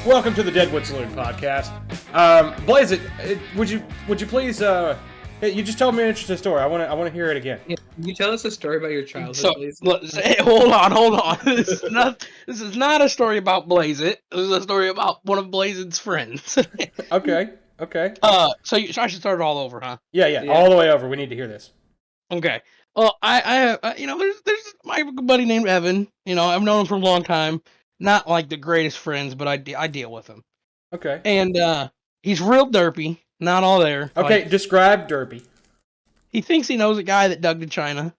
Welcome to the Deadwood Saloon podcast. Blaze it. Would you please? You just told me an interesting story. I want to hear it again. Yeah, can you tell us a story about your childhood, please? Hey, hold on. This is not a story about Blaze It. This is a story about one of Blaze's friends. Okay. So I should start it all over, huh? Yeah, all the way over. We need to hear this. Okay. Well, there's my buddy named Evan. I've known him for a long time. Not like the greatest friends, but I deal with him. Okay. And he's real derpy. Not all there. Okay, describe derpy. He thinks he knows a guy that dug to China.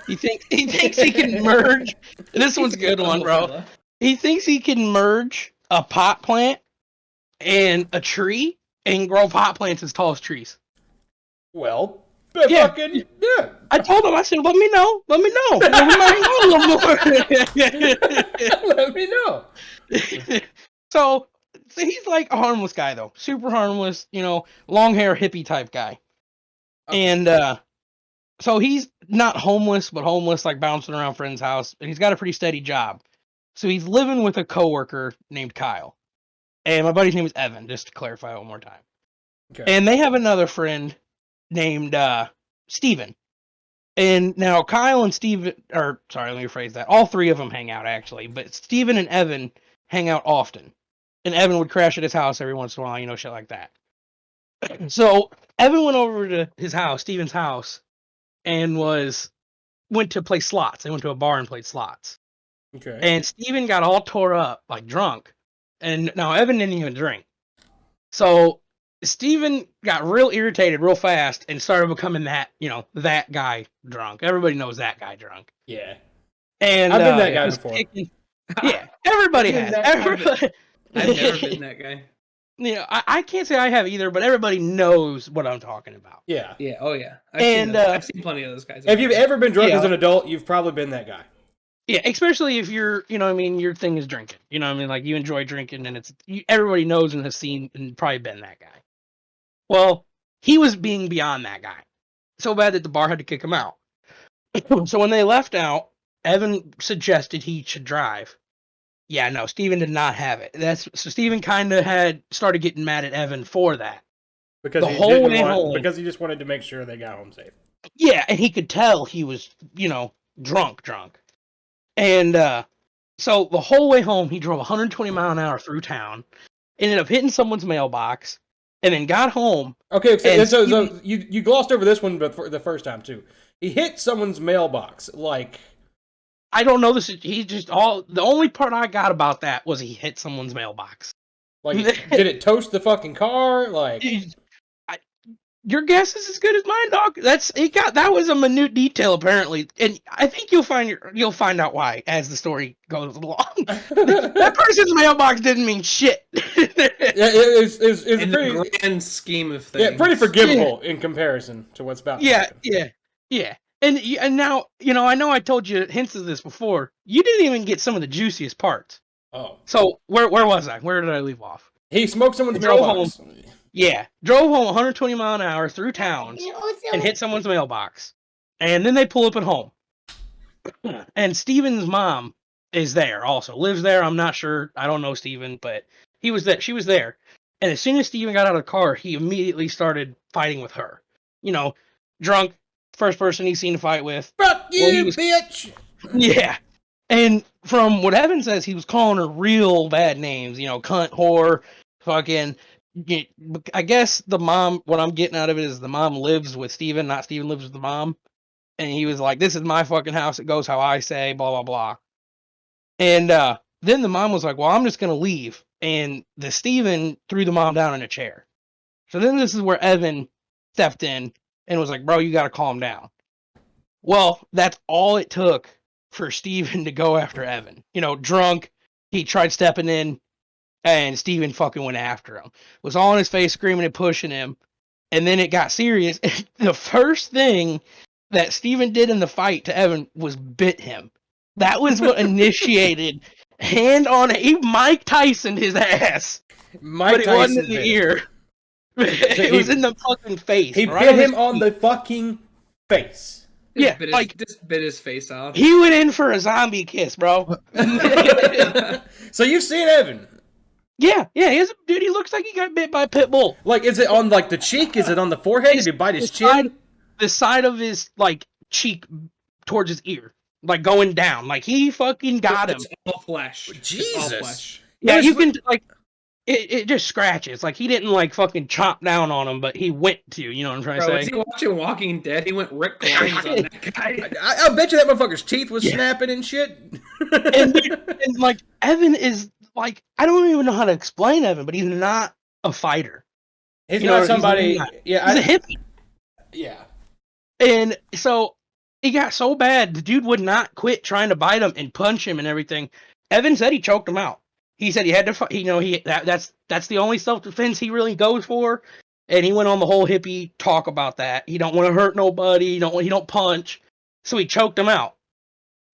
He thinks he can merge. This one's a good one, bro. He thinks he can merge a pot plant and a tree and grow pot plants as tall as trees. Well, yeah. Yeah. I told him, I said, let me know. We might know a little more. Let me know. So he's like a harmless guy, though. Super harmless, long hair hippie type guy. Okay. And so he's not homeless, but homeless, like bouncing around friend's house. And he's got a pretty steady job. So he's living with a coworker named Kyle. And my buddy's name is Evan, just to clarify one more time. Okay. And they have another friend named Steven. And now Kyle and Steven, or sorry, let me rephrase that. All three of them hang out, actually. But Steven and Evan hang out often. And Evan would crash at his house every once in a while, shit like that. So Evan went over to his house, Steven's house, and went to play slots. They went to a bar and played slots. Okay. And Steven got all tore up, like drunk. And now Evan didn't even drink. So Steven got real irritated real fast and started becoming that guy drunk. Everybody knows that guy drunk. Yeah. And I've been that guy before. Yeah, everybody has. I've never been that guy. I can't say I have either, but everybody knows what I'm talking about. Yeah. Yeah. Oh yeah. I've seen plenty of those guys. If you've ever been drunk as an adult, you've probably been that guy. Yeah, especially if you're, your thing is drinking. Like you enjoy drinking, and everybody knows and has seen and probably been that guy. Well, he was being beyond that guy. So bad that the bar had to kick him out. So when they left out, Evan suggested he should drive. Yeah, no, Steven did not have it. So Steven kind of had started getting mad at Evan for that. Because he just wanted to make sure they got home safe. Yeah, and he could tell he was, drunk. And so the whole way home, he drove 120 mile an hour through town, ended up hitting someone's mailbox, and then got home. Okay, so you glossed over this one, but for the first time too. He hit someone's mailbox, like. I don't know this. The only part I got about that was he hit someone's mailbox. Like, did it toast the fucking car? Like, your guess is as good as mine, dog. That was a minute detail apparently, and I think you'll find out why as the story goes along. That person's mailbox didn't mean shit. It's in pretty the grand scheme of things. Yeah, pretty forgivable in comparison to what's about. Yeah. And now, I know I told you hints of this before. You didn't even get some of the juiciest parts. Oh. So, where was I? Where did I leave off? He smoked someone's mailbox. Yeah. Drove home 120 mile an hour through towns and hit someone's mailbox. And then they pull up at home. And Steven's mom is there also. Lives there, I'm not sure. I don't know Steven, but she was there. And as soon as Steven got out of the car, he immediately started fighting with her. Drunk. First person he's seen to fight with. Fuck you, bitch! Yeah. And from what Evan says, he was calling her real bad names. Cunt, whore, fucking. I guess the mom, what I'm getting out of it is the mom lives with Steven, not Steven lives with the mom. And he was like, this is my fucking house. It goes how I say, blah, blah, blah. And then the mom was like, well, I'm just going to leave. And the Steven threw the mom down in a chair. So then this is where Evan stepped in. And was like, bro, you got to calm down. Well, that's all it took for Steven to go after Evan. Drunk, he tried stepping in, and Steven fucking went after him. Was all in his face, screaming and pushing him. And then it got serious. The first thing that Steven did in the fight to Evan was bit him. That was what initiated he Mike Tyson his ass. But it wasn't in the ear. It was in the fucking face. He bit him on the fucking face. Yeah, just bit his face off. He went in for a zombie kiss, bro. So you've seen Evan. Yeah, dude, he looks like he got bit by a pit bull. Like, is it on like the cheek? Is it on the forehead? Did he bite his chin? The side of his like cheek towards his ear, like going down. Like he fucking got him. It's all flesh. Jesus. It's all flesh. Yeah, you can like it just scratches. Like he didn't like fucking chomp down on him, but he went to. You know what I'm trying to say? Was he watching Walking Dead? He went Rick Grimes on that guy. I bet you that motherfucker's teeth was snapping and shit. and like Evan is like, I don't even know how to explain Evan, but he's not a fighter. He's not somebody. He's a hippie. Yeah. And so it got so bad, the dude would not quit trying to bite him and punch him and everything. Evan said he choked him out. He said he had to fight. You know, that's the only self-defense he really goes for. And he went on the whole hippie talk about that. He don't want to hurt nobody. He don't punch. So he choked him out.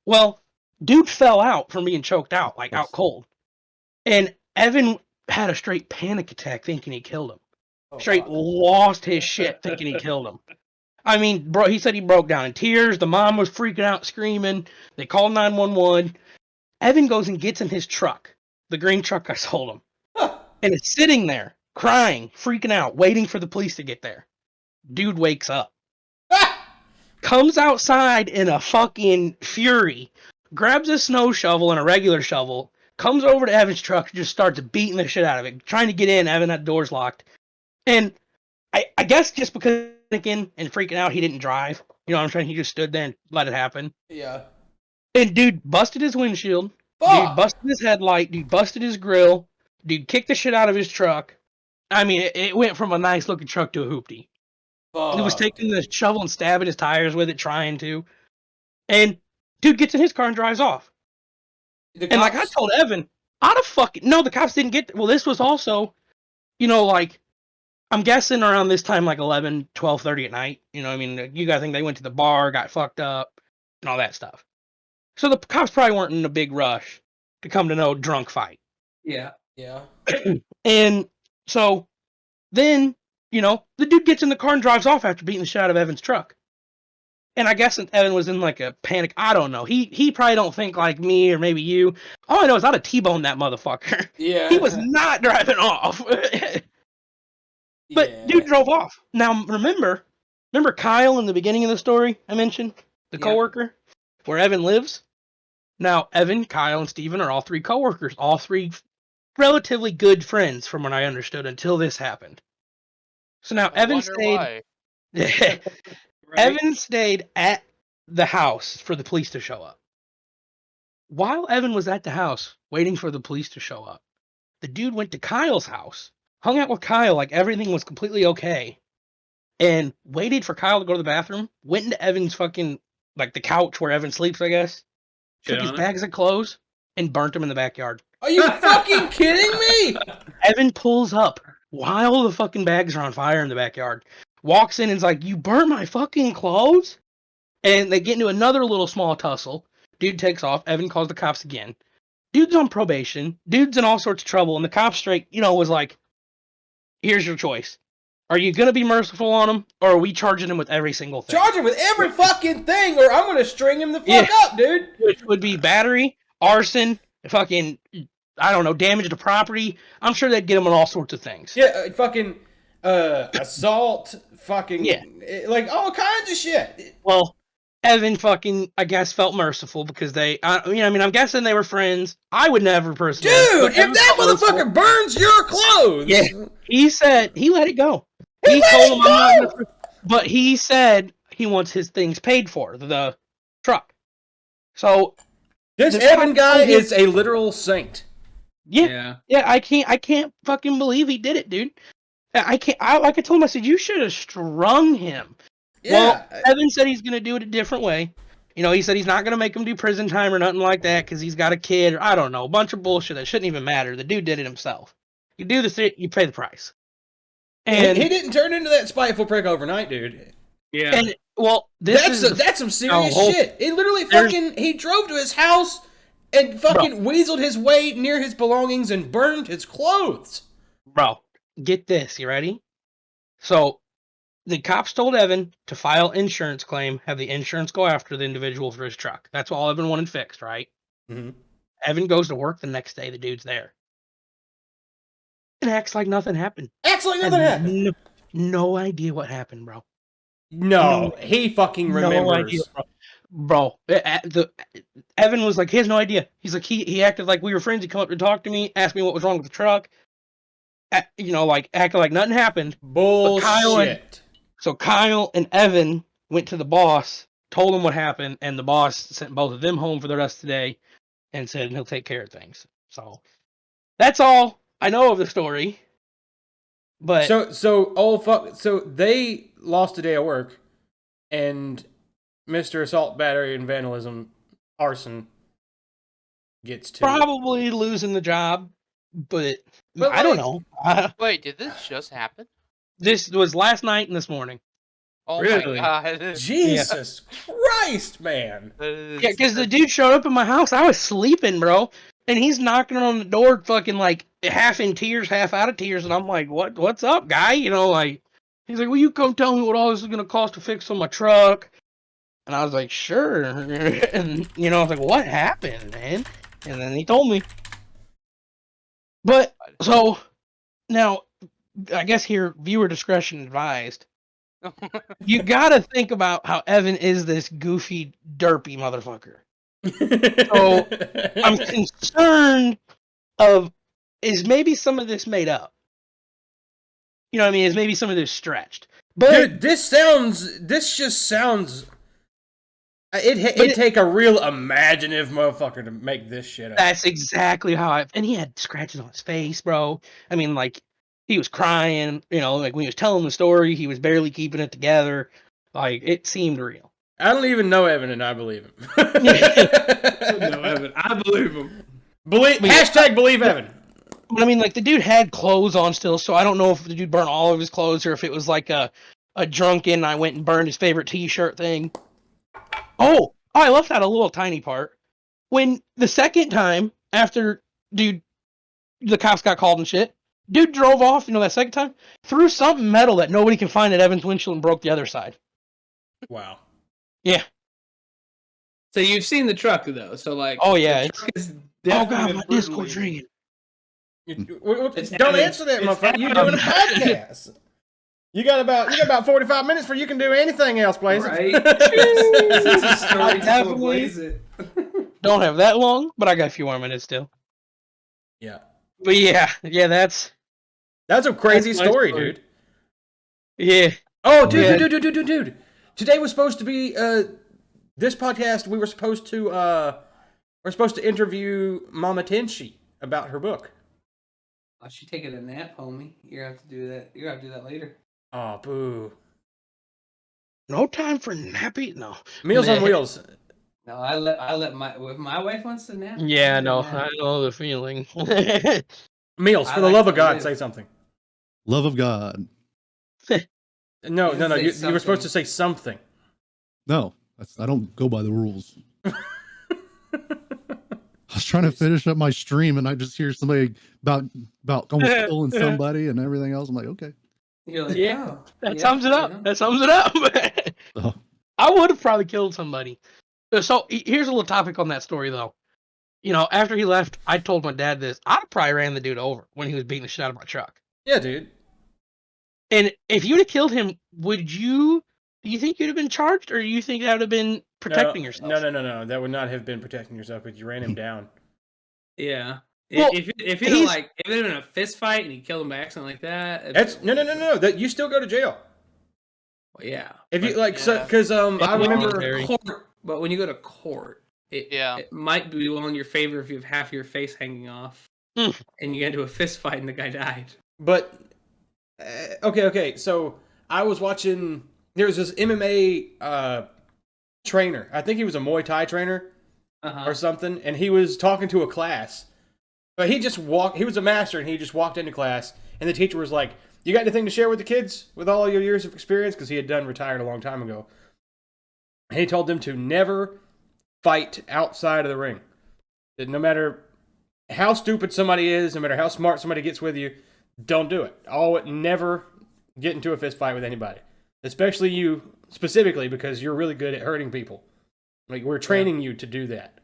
Well, dude fell out from being choked out, like out cold. And Evan had a straight panic attack thinking he killed him. Straight lost his shit thinking he killed him. I mean, bro, he said he broke down in tears. The mom was freaking out, screaming. They called 911. Evan goes and gets in his truck, the green truck I sold him, and is sitting there, crying, freaking out, waiting for the police to get there. Dude wakes up. Comes outside in a fucking fury, grabs a snow shovel and a regular shovel, comes over to Evan's truck and just starts beating the shit out of it, trying to get in. Evan, that door's locked. And I guess just because and freaking out, he didn't drive. You know what I'm saying? He just stood there and let it happen. Yeah. And dude busted his windshield. Fuck. Dude busted his headlight. Dude busted his grill. Dude kicked the shit out of his truck. I mean, it went from a nice looking truck to a hoopty. He was taking the shovel and stabbing his tires with it, trying to. And dude gets in his car and drives off. And like I told Evan, no, the cops didn't get. Well, this was also, you know, like, I'm guessing around this time, like 11, 12:30 at night. You know, I mean, you gotta think they went to the bar, got fucked up, and all that stuff. So the cops probably weren't in a big rush to come to no drunk fight. Yeah. Yeah. And so then, you know, the dude gets in the car and drives off after beating the shit out of Evan's truck. And I guess Evan was in like a panic. I don't know. He probably don't think like me or maybe you. All I know is I'd have T-boned that motherfucker. Yeah. He was not driving off. But dude drove off. Now remember Kyle in the beginning of the story I mentioned? The coworker? Where Evan lives? Now Evan, Kyle, and Steven are all three coworkers. All three relatively good friends from what I understood until this happened. So now Evan stayed. Right? Evan stayed at the house for the police to show up. While Evan was at the house waiting for the police to show up, the dude went to Kyle's house, hung out with Kyle like everything was completely okay, and waited for Kyle to go to the bathroom, went into Evan's fucking, like the couch where Evan sleeps, I guess, took his bags of clothes, and burnt him in the backyard. Are you fucking kidding me? Evan pulls up while the fucking bags are on fire in the backyard. Walks in and's like, "You burnt my fucking clothes?" And they get into another little small tussle. Dude takes off. Evan calls the cops again. Dude's on probation. Dude's in all sorts of trouble. And the cops straight, you know, was like, "Here's your choice. Are you going to be merciful on him? Or are we charging him with every single thing?" Charge him with every fucking thing or I'm going to string him the fuck up, dude. Which would be battery, arson, fucking, I don't know, damage to property. I'm sure they'd get him on all sorts of things. Yeah, fucking assault, fucking, like all kinds of shit. Well, Evan fucking, I guess, felt merciful because they, I'm guessing they were friends. I would never personally. Dude, if that motherfucker burns your clothes. He said he let it go. He told him but he said he wants his things paid for, the truck. So this Evan guy is a literal saint. Yeah, I can't fucking believe he did it, dude. Like I told him, I said, you should have strung him. Yeah. Well, Evan said he's going to do it a different way. You know, he said he's not going to make him do prison time or nothing like that because he's got a kid or I don't know, a bunch of bullshit that shouldn't even matter. The dude did it himself. You do this, you pay the price. And he didn't turn into that spiteful prick overnight, dude. Yeah. And well, that's some serious shit. He literally he drove to his house and fucking weaseled his way near his belongings and burned his clothes. Bro, get this. You ready? So the cops told Evan to file insurance claim, have the insurance go after the individual for his truck. That's all Evan wanted fixed, right? Mm-hmm. Evan goes to work the next day. The dude's there. and acts like nothing happened. Acts like nothing happened. No idea what happened, bro. No, he fucking remembers. No idea, bro. Evan was like, he has no idea. He's like, he acted like we were friends. He come up to talk to me, asked me what was wrong with the truck. Like acted like nothing happened. Bullshit. So Kyle and Evan went to the boss, told him what happened, and the boss sent both of them home for the rest of the day and said he'll take care of things. So that's all I know of the story. But so they lost a day of work, and Mr. Assault, Battery, and Vandalism, Arson gets to probably losing the job, but I don't know. Wait, did this just happen? This was last night and this morning. Oh Really? my god. Jesus Christ, man. Yeah, because the dude showed up in my house. I was sleeping, bro. And he's knocking on the door fucking like half in tears, half out of tears. And I'm like, what's up, guy? You know, like, he's like, will you come tell me what all this is going to cost to fix on my truck? And I was like, sure. And, you know, I was like, what happened, man? And then he told me. But, so, now, I guess here, viewer discretion advised. You gotta think about how Evan is this goofy, derpy motherfucker. So I'm concerned is maybe some of this made up? You know what I mean? Is maybe some of this stretched? But Dude, this just sounds. It'd take a real imaginative motherfucker to make this shit up. that's exactly how and he had scratches on his face, bro. I mean, like, he was crying, you know, like when he was telling the story, he was barely keeping it together. Like, it seemed real. I don't even know Evan, and I believe him. No, Evan, I believe him. Hashtag believe Evan. But I mean, like, the dude had clothes on still, so I don't know if the dude burned all of his clothes or if it was like a drunken, I went and burned his favorite t-shirt thing. Oh, I left out a little tiny part. When the second time, after the cops got called and shit, dude drove off, you know, that second time, threw something metal that nobody can find at Evan's windshield and broke the other side. Wow. Yeah. So you've seen the truck though, so like. Oh yeah. the truck is Oh definitely god, been my brutally- Discord's ringing. Don't answer that, motherfucker. You're doing a podcast. You got about 45 minutes before you can do anything else, Blaze. Right? It's a story I to definitely- blaze it. Don't have that long, but I got a few more minutes still. Yeah. But yeah, that's That's a crazy That's my story, story. dude. yeah. Oh, Yeah. dude. Today was supposed to be this podcast. We're supposed to interview Mama Tenshi about her book. Oh, she taking a nap, homie. You're gonna have to do that. You're gonna have to do that later. Oh, boo. No time for nappy. No. Meals on Nah. Wheels. No, I let if my wife wants to nap. Yeah, I'll no, let her nap. I know the feeling. Meals, I for the like love of to God, live. say something. Love of God. No. Say You were supposed something. to say something. No, I don't go by the rules. I was trying to finish up my stream and I just hear somebody about almost killing somebody and everything else. I'm like, okay. You're like, Yeah, oh, that yeah, sums it up. you know? That sums it up. Oh, I would have probably killed somebody. So here's a little topic on that story, though. You know, after he left, I told my dad this. I probably ran the dude over when he was beating the shit out of my truck. Yeah, dude. And if you'd have killed him, do you think you'd have been charged, or do you think that would have been protecting yourself? No. That would not have been protecting yourself because you ran him down. Yeah. Well, if it had been a fist fight and he killed him by accident like that. That's no. That you still go to jail. Well, yeah. If you But, like, yeah. because I Yeah, remember. Very. But when you go to court, it might be well in your favor if you have half your face hanging off, Mm. and you get into a fist fight and the guy died. But okay. So I was watching. There was this MMA trainer. I think he was a Muay Thai trainer or something, and he was talking to a class. But he just walked. He was a master, and he just walked into class, and the teacher was like, "You got anything to share with the kids with all your years of experience?" Because he had retired a long time ago. And he told them to never fight outside of the ring. That no matter how stupid somebody is, no matter how smart somebody gets with you, don't do it. Never get into a fist fight with anybody. Especially you, specifically, because you're really good at hurting people. Like, we're training you to do that.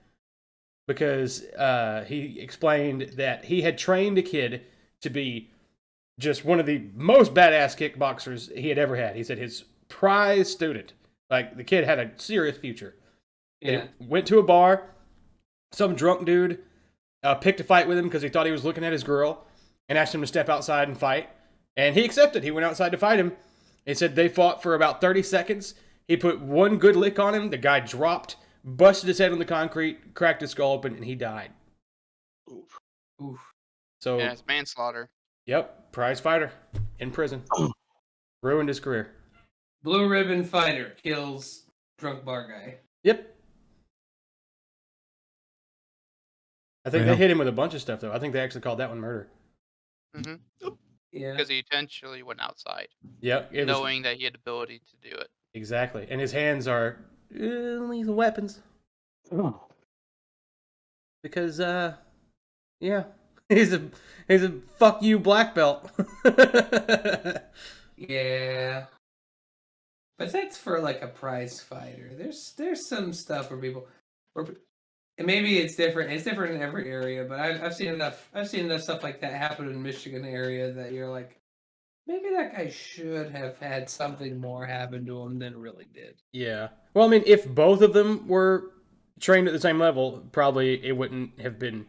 Because he explained that he had trained a kid to be just one of the most badass kickboxers he had ever had. He said his prize student, like the kid had a serious future. Yeah. He went to a bar. Some drunk dude picked a fight with him because he thought he was looking at his girl and asked him to step outside and fight. And he accepted. He went outside to fight him. He said they fought for about 30 seconds. He put one good lick on him. The guy dropped, busted his head on the concrete, cracked his skull open, and he died. Oof. So, Yeah, it's manslaughter. Yep, prize fighter in prison. Ruined his career. Blue ribbon fighter kills drunk bar guy. Yep. I think they hit him with a bunch of stuff, though. I think they actually called that one murder. Mm-hmm. Yeah. Because he intentionally went outside. Yep. Knowing that he had the ability to do it. Exactly. And his hands are lethal weapons. Oh. Because, yeah. He's a fuck you black belt. Yeah. But that's for like a prize fighter. There's some stuff where people, and maybe it's different. It's different in every area, but I've seen enough stuff like that happen in Michigan area that you're like, maybe that guy should have had something more happen to him than really did. Yeah. Well, I mean, if both of them were trained at the same level, probably it wouldn't have been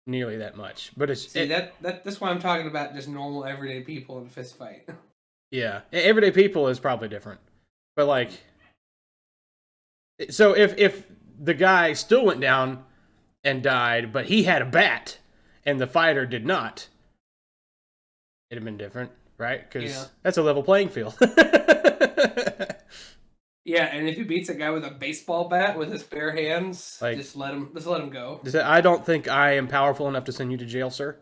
nearly that much. But that's why I'm talking about just normal everyday people in a fist fight. Yeah, everyday people is probably different. But like, so if the guy still went down and died, but he had a bat and the fighter did not, it'd have been different, right? Because that's a level playing field. Yeah, and if he beats a guy with a baseball bat with his bare hands, like, just let him go. I don't think I am powerful enough to send you to jail, sir.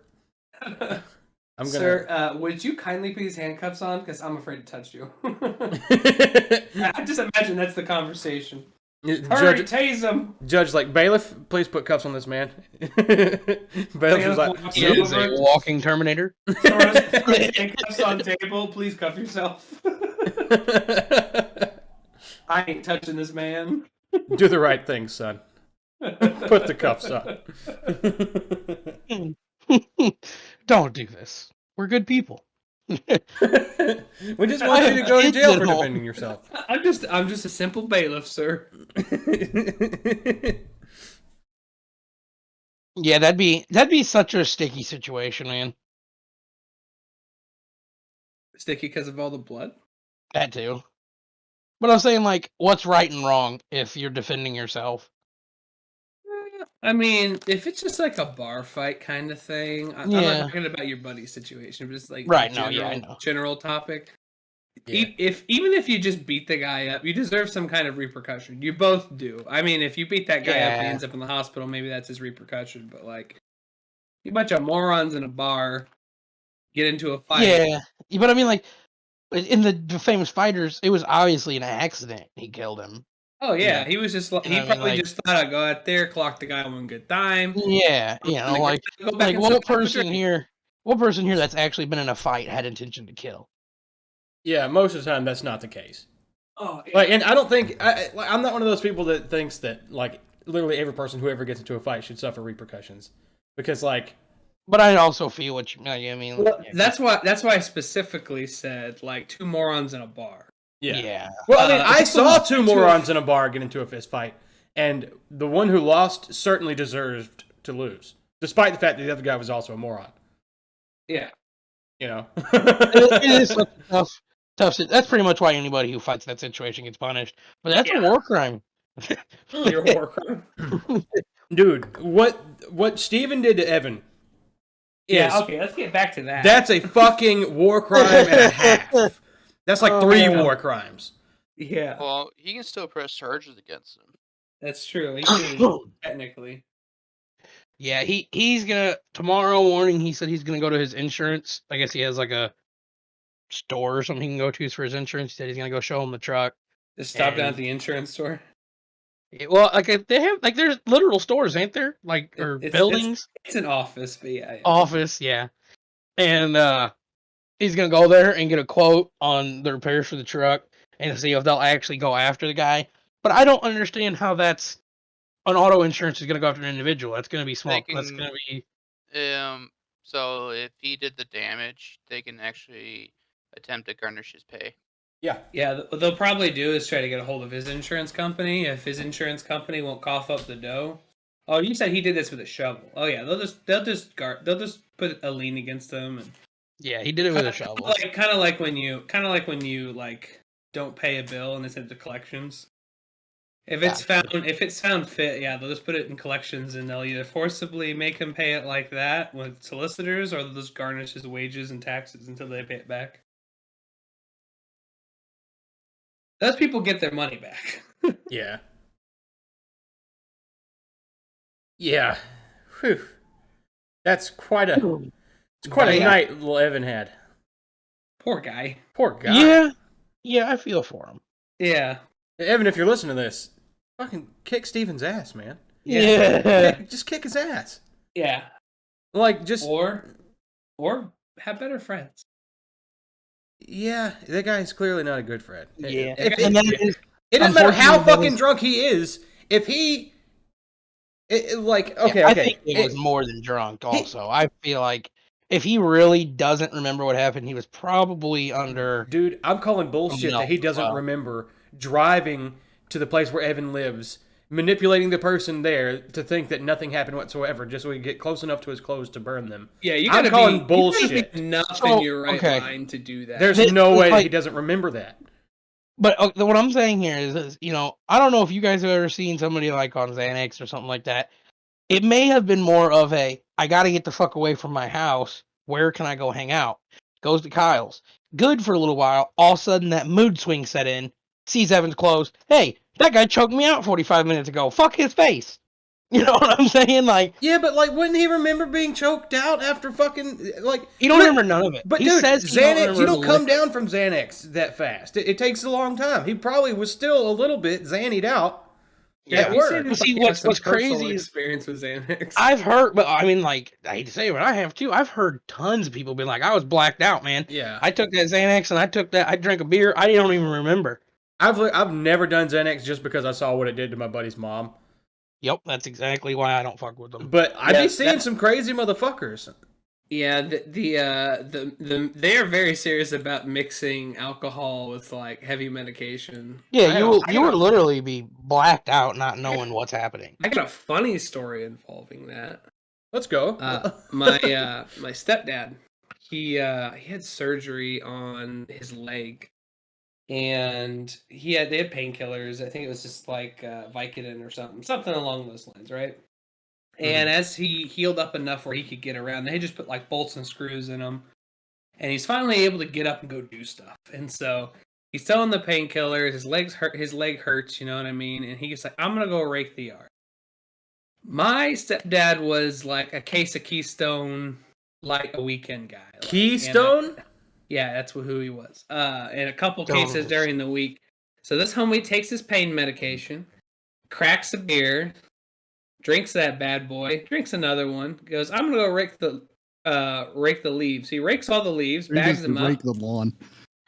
Sir, would you kindly put these handcuffs on? Because I'm afraid to touch you. I just imagine that's the conversation. Hurry, tase him. Judge, like, bailiff, please put cuffs on this man. Bailiff was like, he is a walking Terminator. Handcuffs on table, please cuff yourself. I ain't touching this man. Do the right thing, son. Put the cuffs on. Don't do this. We're good people. We just want you to go to jail for defending yourself. I'm just a simple bailiff, sir. Yeah, that'd be such a sticky situation, man. Sticky because of all the blood? That too. But I'm saying, like, what's right and wrong if you're defending yourself? I mean, if it's just like a bar fight kind of thing, I'm not talking about your buddy situation, but just like general topic. Yeah. Even if you just beat the guy up, you deserve some kind of repercussion. You both do. I mean, if you beat that guy up and he ends up in the hospital, maybe that's his repercussion. But like, you bunch of morons in a bar get into a fight. Yeah, but I mean, like, in the famous fighters, it was obviously an accident. He killed him. Oh yeah, he was just he probably just thought I'd go out there, clock the guy one good time. Yeah, you know, like what person here that's actually been in a fight had intention to kill? Yeah, most of the time that's not the case. Oh, yeah. Like, and I don't think I'm not one of those people that thinks that like literally every person who ever gets into a fight should suffer repercussions, because like. But I also feel what you mean. Well, that's why I specifically said like two morons in a bar. Yeah. Well, I mean, I saw two morons in a bar get into a fist fight, and the one who lost certainly deserved to lose, despite the fact that the other guy was also a moron. Yeah. You know? It is such a tough. That's pretty much why anybody who fights that situation gets punished. But that's a war crime. You're a war crime. Dude, what Steven did to Evan. Okay, let's get back to that. That's a fucking war crime and a half. That's like 3 war crimes. Yeah. Well, he can still press charges against him. That's true. He can, technically. Yeah, he's gonna tomorrow morning. He said he's gonna go to his insurance. I guess he has like a store or something he can go to for his insurance. He said he's gonna go show him the truck. Just stop down at the insurance store. Well, like if they have like there's literal stores, ain't there? Like or buildings. It's an office, but yeah. Office, yeah. And he's gonna go there and get a quote on the repairs for the truck and see if they'll actually go after the guy. But I don't understand how that's an auto insurance is gonna go after an individual. That's gonna be small. That's gonna be. So if he did the damage, they can actually attempt to garnish his pay. Yeah. Yeah, what they'll probably do is try to get a hold of his insurance company. If his insurance company won't cough up the dough. Oh, you said he did this with a shovel. Oh yeah, they'll just put a lien against them. And yeah, he did it with a shovel. Kind of like when you don't pay a bill and it's into collections. If it's found fit, yeah, they'll just put it in collections and they'll either forcibly make him pay it like that with solicitors, or they'll just garnish his wages and taxes until they pay it back. Those people get their money back. Yeah. Yeah. Whew. That's quite a night little Evan had. Poor guy. Poor guy. Yeah, I feel for him. Yeah. Evan, if you're listening to this, fucking kick Steven's ass, man. Yeah. Just kick his ass. Yeah. Like, just... Or have better friends. Yeah, that guy's clearly not a good friend. Yeah. It doesn't matter how fucking drunk he is, if he... okay. I think he was more than drunk also. I feel like if he really doesn't remember what happened, he was probably under... Dude, I'm calling bullshit that he doesn't remember driving to the place where Evan lives, manipulating the person there to think that nothing happened whatsoever, just so we can get close enough to his clothes to burn them. Yeah, I'm calling bullshit. You gotta be enough in your right mind to do that. There's no way that he doesn't remember that. But what I'm saying here is, I don't know if you guys have ever seen somebody like on Xanax or something like that. It may have been more of I got to get the fuck away from my house. Where can I go hang out? Goes to Kyle's. Good for a little while. All of a sudden, that mood swing set in. Sees Evan's clothes. Hey, that guy choked me out 45 minutes ago. Fuck his face. You know what I'm saying? Yeah, but wouldn't he remember being choked out after fucking You don't remember none of it. But he dude, says Xanax, you don't come down from Xanax that fast. It takes a long time. He probably was still a little bit Xanied out. Yeah, see, what's crazy is experience with Xanax. I've heard, but I mean, I hate to say it, but I have too. I've heard tons of people be like, "I was blacked out, man. Yeah, I took that Xanax and I drank a beer. I don't even remember." I've never done Xanax just because I saw what it did to my buddy's mom. Yep, that's exactly why I don't fuck with them. But I be seeing some crazy motherfuckers. Yeah, they are very serious about mixing alcohol with heavy medication. Yeah, you would literally be blacked out, not knowing what's happening. I got a funny story involving that. Let's go. My stepdad, he had surgery on his leg, and they had painkillers. I think it was just Vicodin or something along those lines, right? And as he healed up enough where he could get around, they just put bolts and screws in him. And he's finally able to get up and go do stuff. And so he's still on the painkillers. His leg hurts, you know what I mean? And he's like, I'm going to go rake the yard. My stepdad was a case of Keystone, a weekend guy. Keystone? Yeah, that's who he was. And a couple cases during the week. So this homie takes his pain medication, cracks a beer, drinks that bad boy, drinks another one, goes, I'm gonna go rake the leaves. He rakes all the leaves, bags them up. Rake the lawn.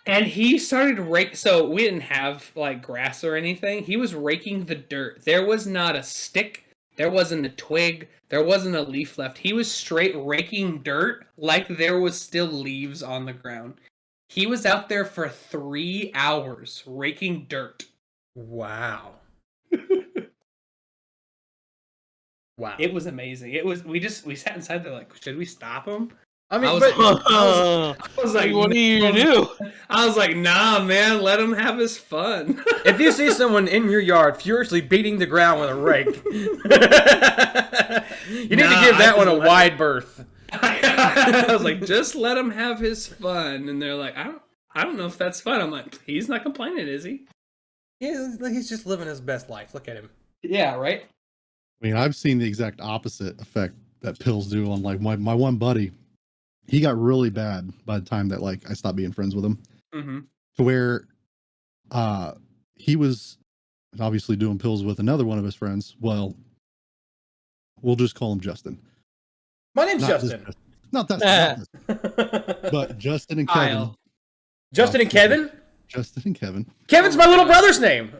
And he started rake. So we didn't have grass or anything. He was raking the dirt. There was not a stick. There wasn't a twig. There wasn't a leaf left. He was straight raking dirt like there was still leaves on the ground. He was out there for 3 hours raking dirt. Wow. Wow. It was amazing. We sat inside there should we stop him? I mean, I was like, what do you do? I was like, nah, man, let him have his fun. If you see someone in your yard furiously beating the ground with a rake, you need to give that one a wide berth. I was like, just let him have his fun. And they're like, I don't know if that's fun. I'm like, he's not complaining, is he? Yeah, he's just living his best life. Look at him. Yeah, right? I mean, I've seen the exact opposite effect that pills do on my one buddy. He got really bad by the time that I stopped being friends with him. Mm-hmm. To where he was obviously doing pills with another one of his friends. Well, we'll just call him Justin. My name's Justin. Not that. But Justin and Kevin. Kyle. Justin and Kevin? Justin and Kevin. Kevin's my little brother's name.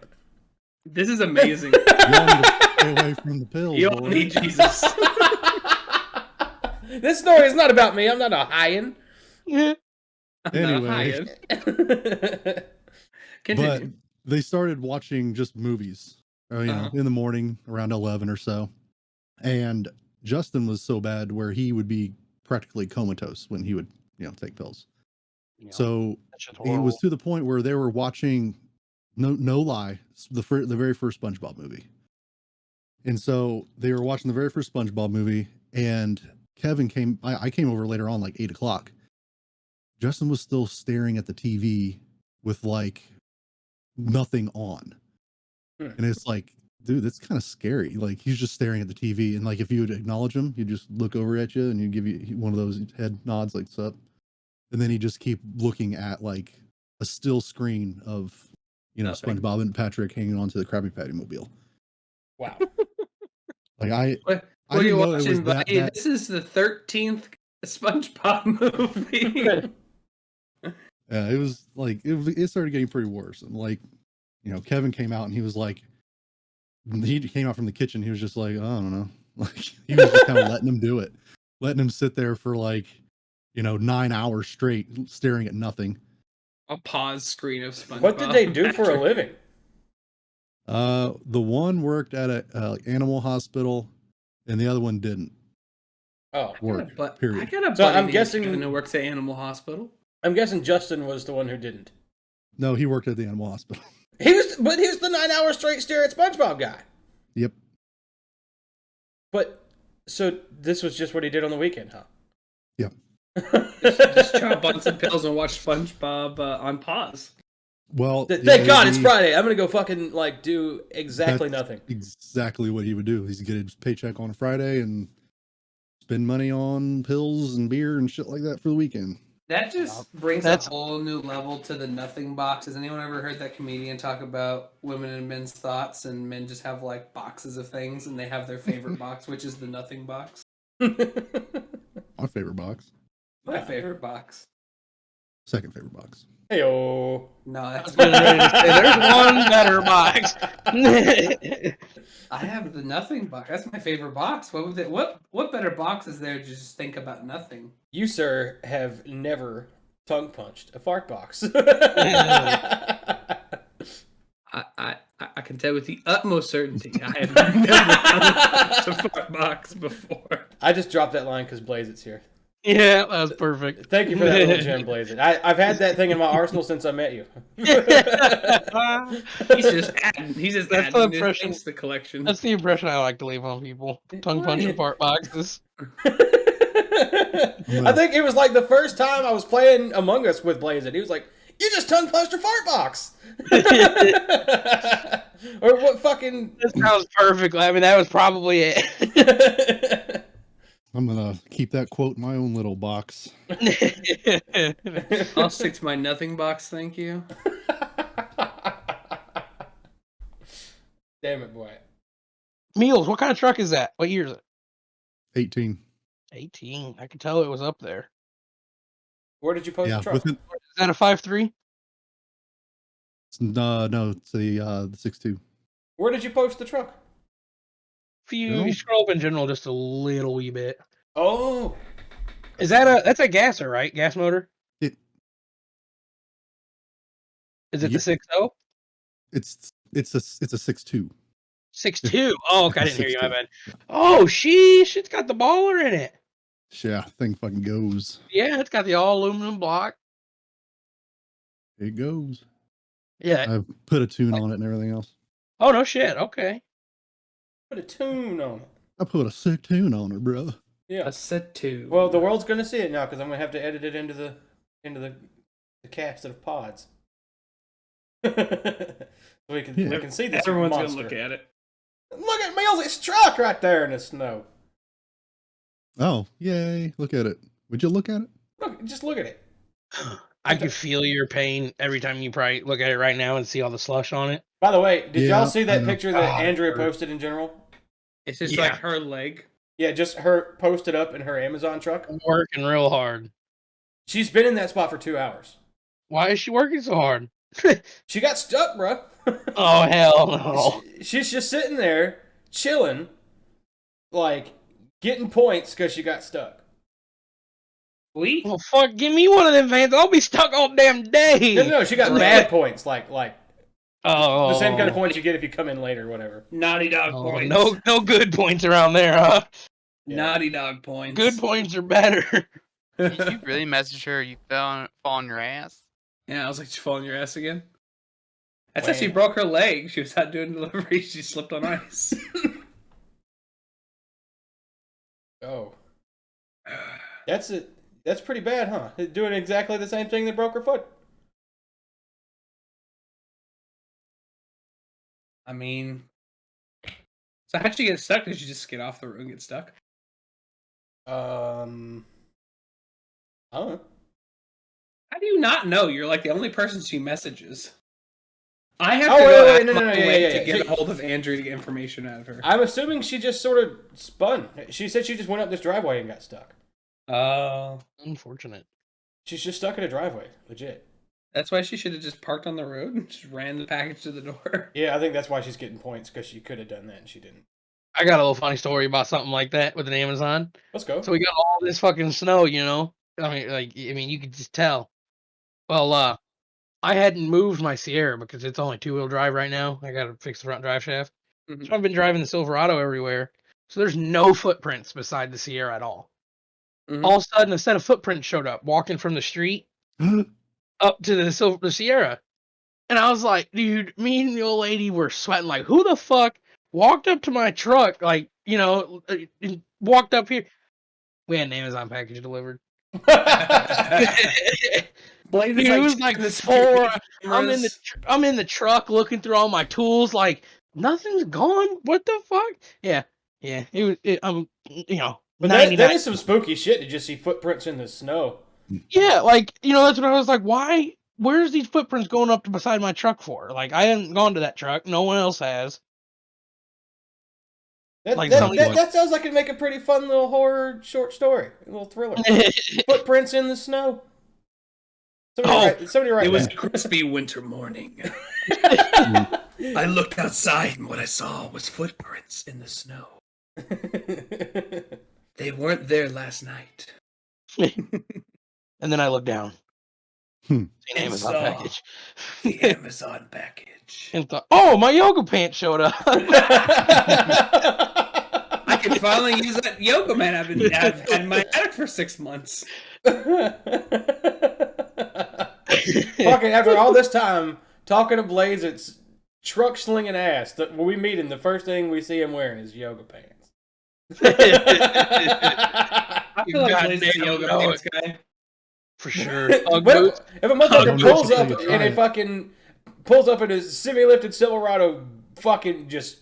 This is amazing. You want me to stay away from the pills. You don't need Jesus. This story is not about me. I'm not a hyena. Anyway, Continue. but they started watching just movies, in the morning around 11 or so. And Justin was so bad where he would be practically comatose when he would, take pills. So it was to the point where they were watching, no lie, the very first SpongeBob movie. And so they were watching the very first SpongeBob movie, and Kevin came. I came over later on, like 8:00. Justin was still staring at the TV with like nothing on, and it's like, dude, that's kind of scary. Like he's just staring at the TV, and like if you would acknowledge him, he'd just look over at you, and he'd give you one of those head nods, like "Sup," and then he'd just keep looking at like a still screen of nothing. SpongeBob and Patrick hanging onto the Krabby Patty mobile. Wow. Like what are you watching, buddy? This is the 13th SpongeBob movie. Yeah, it was like it started getting pretty worse, and like, Kevin came out and he was like, he came out from the kitchen. He was just like, I don't know, like he was just kind of letting him do it, letting him sit there for like, 9 hours straight staring at nothing. A pause screen of SpongeBob. What did they do for a living? The one worked at a animal hospital, and the other one didn't. Oh, work. Period. I got a buddy. So I'm guessing who works at animal hospital. I'm guessing Justin was the one who didn't. No, he worked at the animal hospital. He was the 9 hour straight stare at SpongeBob guy. Yep. But so this was just what he did on the weekend, huh? Yep. just chop on some pills and watch SpongeBob on pause. Well, thank God it's Friday. I'm gonna go fucking like do exactly nothing. Exactly what he would do. He's get his paycheck on a Friday and spend money on pills and beer and shit like that for the weekend. That just brings a whole new level to the nothing box. Has anyone ever heard that comedian talk about women and men's thoughts, and men just have like boxes of things, and they have their favorite box, which is the nothing box? My favorite box. My favorite box. Second favorite box. Heyo. No, that's there's one better box. I have the nothing box. That's my favorite box. What better box is there to just think about nothing? You, sir, have never tongue punched a fart box. I can tell with the utmost certainty I have never punched a fart box before. I just dropped that line because Blaze here. Yeah, that was perfect. Thank you for that little gem, Blaze. I've had that thing in my arsenal since I met you. He's just adding things to the collection. That's the impression I like to leave on people. Tongue punching fart boxes. I think it was like the first time I was playing Among Us with Blaze, and he was like, "You just tongue punched a fart box." Or what fucking... That sounds perfect. I mean, that was probably it. I'm gonna keep that quote in my own little box. I'll stick to my nothing box, thank you. Damn it, boy. Meals, what kind of truck is that? What year is it? 18. 18. I could tell it was up there. Where did you post the truck? Is that a 5.3? No, it's the 6.2. Where did you post the truck? If you scroll up in general just a little wee bit. Oh. Is that's a gasser, right? Gas motor? Is it the 6.0? It's a 6.2. 6.2. Oh, okay, I didn't hear you, my bad. Oh, sheesh, it's got the baller in it. Yeah, thing fucking goes. Yeah, it's got the all aluminum block. It goes. Yeah. I've put a tune on it and everything else. Oh, no shit. Okay. Put a tune on it. I put a sick tune on it, bro. Yeah. A set tune. Well, the world's gonna see it now because I'm gonna have to edit it into the cast of pods. So we can see this. Everyone's monster. gonna look at it. Look at Meals' truck right there in the snow. Oh, yay. Look at it. Would you look at it? Just look at it. I can feel your pain every time you probably look at it right now and see all the slush on it. By the way, did y'all see that picture that Andrea posted in general? It's just like her leg. Yeah, just her posted up in her Amazon truck. I'm working real hard. She's been in that spot for 2 hours. Why is she working so hard? She got stuck, bro. Oh, hell no. She's just sitting there, chilling, like, getting points because she got stuck. Sweet. Well, fuck, give me one of them vans. I'll be stuck all damn day. No, she got bad points, like the same kind of points you get if you come in late or whatever. Naughty dog points. No good points around there, huh? Yeah. Naughty dog points. Good points are better. Did you really message her? You fall on your ass? Yeah, I was like, "Did you fall on your ass again?" That's how she broke her leg. She was out doing delivery. She slipped on ice. Oh, that's it. That's pretty bad, huh? Doing exactly the same thing that broke her foot. I mean, so how'd she get stuck? Did she just get off the road and get stuck? I don't know. How do you not know? You're like the only person she messages. I have to go to get a hold of Andrew to get information out of her. I'm assuming she just sort of spun. She said she just went up this driveway and got stuck. Oh. Unfortunate. She's just stuck in a driveway, legit. That's why she should have just parked on the road and just ran the package to the door. Yeah, I think that's why she's getting points, because she could have done that and she didn't. I got a little funny story about something like that with an Amazon. Let's go. So we got all this fucking snow, you know? I mean, you could just tell. Well, I hadn't moved my Sierra because it's only 2-wheel drive right now. I gotta fix the front drive shaft. Mm-hmm. So I've been driving the Silverado everywhere. So there's no footprints beside the Sierra at all. Mm-hmm. All of a sudden, a set of footprints showed up, walking from the street up to the Sierra. And I was like, dude, me and the old lady were sweating like, who the fuck walked up to my truck, like, you know, and walked up here. We had an Amazon package delivered. Dude, it was like 4. I'm in the truck looking through all my tools, like nothing's gone. What the fuck? Yeah. You know. But that is some spooky shit to just see footprints in the snow. Yeah, like, you know, that's what I was like. Why? Where's these footprints going up to beside my truck for? Like, I haven't gone to that truck. No one else has. That sounds like it'd make a pretty fun little horror short story, a little thriller. Footprints in the snow. Somebody write It was a crispy winter morning. I looked outside and what I saw was footprints in the snow. They weren't there last night. And then I looked down. An Amazon package. The Amazon package. And thought, oh, my yoga pants showed up. I can finally use that yoga mat I've had in my attic for 6 months. Fucking after all this time talking to Blaze, it's truck slinging ass. When we meet him, the first thing we see him wearing is yoga pants. I feel like Blaze is a yoga pants guy. For sure. If a motherfucker pulls up and it fucking pulls up in a semi-lifted Silverado, fucking just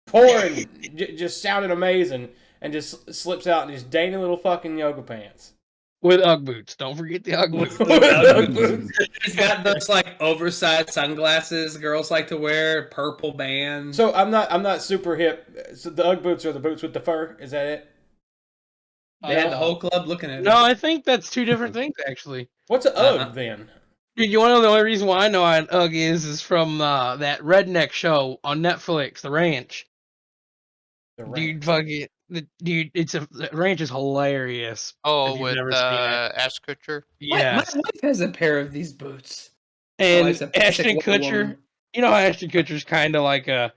pouring, just sounding amazing, and just slips out in his dainty little fucking yoga pants. With Ugg boots. Don't forget the Ugg boots. He's got those like oversized sunglasses girls like to wear, purple band. So I'm not super hip. So the Ugg boots are the boots with the fur. Is that it? They had the whole club looking at it. No, I think that's 2 different things, actually. What's an Ugg, then? Dude, you want to know the only reason why I know what an Ugg is from that redneck show on Netflix, The Ranch. Dude, fucking... Dude, the Ranch is hilarious. Oh, with Ash Kutcher? Yeah. My wife has a pair of these boots. And Ashton Kutcher, you know how Ashton Kutcher's kind of like a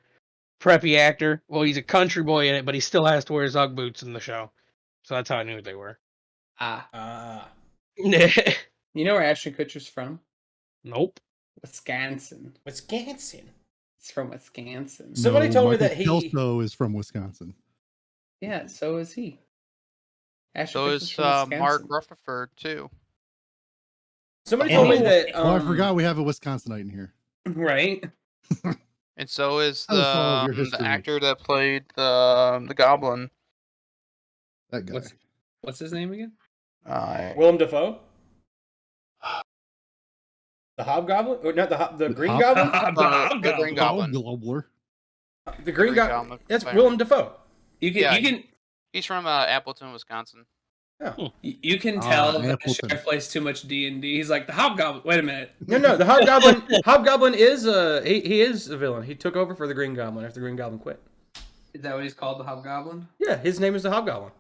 preppy actor? Well, he's a country boy in it, but he still has to wear his Ugg boots in the show. So that's how I knew what they were. You know where Ashton Kutcher's from? Nope. Wisconsin. It's from Wisconsin. Somebody told me that Kelso is from Wisconsin. Yeah, so is he. So is Mark Rutherford too. Somebody told me that. I forgot we have a Wisconsinite in here. Right. And so is the actor that played the Goblin. That guy. What's his name again? Willem Dafoe. The Hobgoblin? Or not the Green Goblin? The Green Goblin. The Green Goblin. That's Willem Dafoe. You can. He's from Appleton, Wisconsin. Oh. You can tell that the Sheriff plays too much D&D. He's like the Hobgoblin. Wait a minute. No. The Hobgoblin. Hobgoblin is he is a villain. He took over for the Green Goblin after the Green Goblin quit. Is that what he's called, the Hobgoblin? Yeah, his name is the Hobgoblin.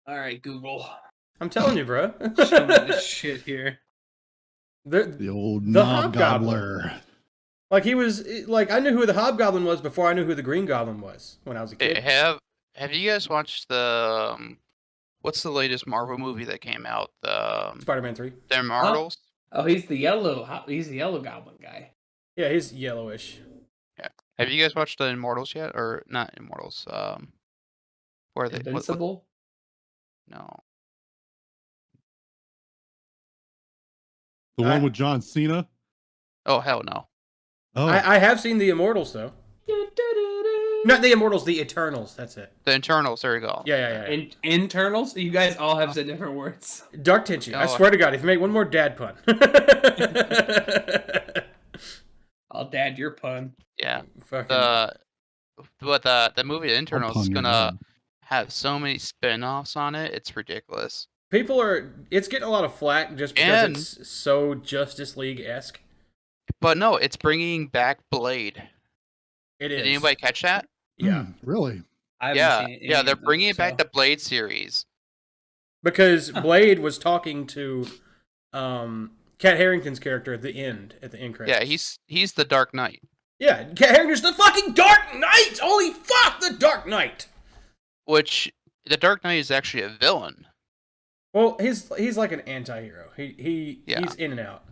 All right, Google. I'm telling you, bro. Show me this shit here. The old Hobgobbler. Like he was like I knew who the Hobgoblin was before I knew who the Green Goblin was when I was a kid. Have you guys watched the what's the latest Marvel movie that came out? The Spider-Man 3. The Immortals. Oh, he's the yellow Goblin guy. Yeah, he's yellowish. Yeah. Have you guys watched the Immortals yet, or not Immortals? Where are they? Invincible? No. The one with John Cena? Oh, hell no. Oh. I have seen the Immortals, though. Not the Immortals, the Eternals. That's it. The Internals, there you go. Yeah. Internals? You guys all have said different words. DarkTenshi. I swear to God, if you make one more dad pun. I'll dad your pun. Yeah. Fucking... The movie The Internals is gonna have so many spin-offs on it, it's ridiculous. It's getting a lot of flack just because it's so Justice League-esque. But no, it's bringing back Blade. It is. Did anybody catch that? Yeah. Really? Yeah, they're bringing back the Blade series. Because Blade was talking to Cat Harington's character at the end credits. Yeah, he's the Dark Knight. Yeah, Cat Harington's the fucking Dark Knight! Holy fuck, the Dark Knight! Which, the Dark Knight is actually a villain. Well, he's like an anti-hero. He's in and out.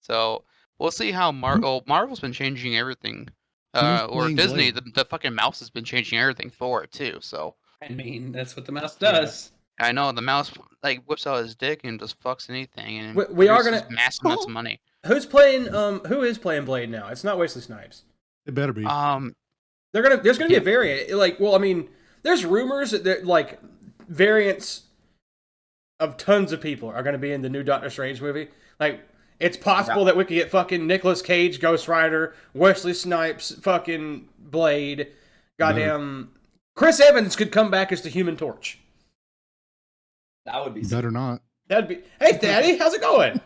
So, we'll see how Marvel's been changing everything. Or Disney, the fucking mouse has been changing everything for it too, so. I mean, that's what the mouse does. Yeah. I know, the mouse, like, whips out his dick and just fucks anything, and we are gonna massive amounts of money. Who is playing Blade now? It's not Wesley Snipes. It better be. There's gonna be a variant. Like, well, I mean, there's rumors that like variants of tons of people are gonna be in the new Doctor Strange movie. Like, it's possible that we could get fucking Nicolas Cage, Ghost Rider, Wesley Snipes, fucking Blade, goddamn Chris Evans could come back as the Human Torch. That would be better not. That'd be. Hey, Daddy, how's it going?